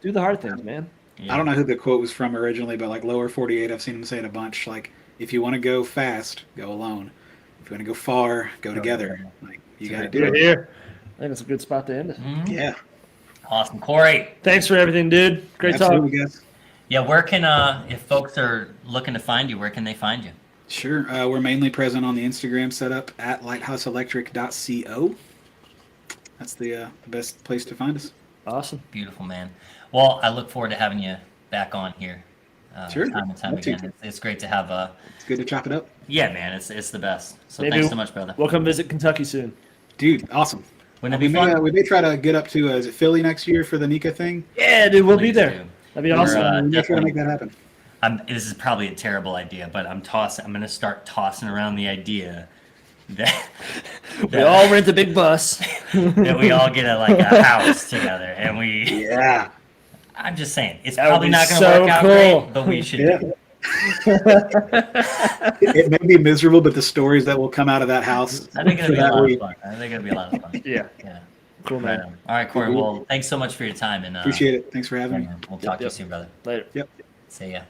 do the hard things, man. Yeah. I don't know who the quote was from originally, but like Lower 48, I've seen him say it a bunch. Like, if you want to go fast, go alone. If you want to go far, go together. Like, you got to do it. Here. I think it's a good spot to end it. Mm-hmm. Yeah. Awesome. Cory. Thanks for everything, dude. Great talk. Guys. Yeah, where can, if folks are looking to find you, where can they find you? Sure. We're mainly present on the Instagram setup at lighthouseelectric.co. That's the best place to find us. Awesome. Beautiful, man. Well, I look forward to having you back on here. Sure. Time and time again. It's great to have It's good to chop it up. Yeah, man. It's the best. So Maybe thanks so much, brother. We'll come visit Kentucky soon. Dude, awesome. Wouldn't it be fun? We may try to get up to, is it Philly next year for the Nika thing? Yeah, dude, we'll be there. Do. That'd be awesome. We may try to make that happen. This is probably a terrible idea, but I'm going to start tossing around the idea that we all rent a big bus. that we all get a house together, and we. Yeah. I'm just saying, it's That probably would be not going to so work out cool. great, but we should do it. It may be miserable, but the stories that will come out of that house. I think it'll be a lot of fun. I think it'll be a lot of fun. Yeah. Cool, man. Right on. All right, Cory. Well, thanks so much for your time. And appreciate it. Thanks for having me. We'll talk to you soon, brother. Later. Yep. See ya.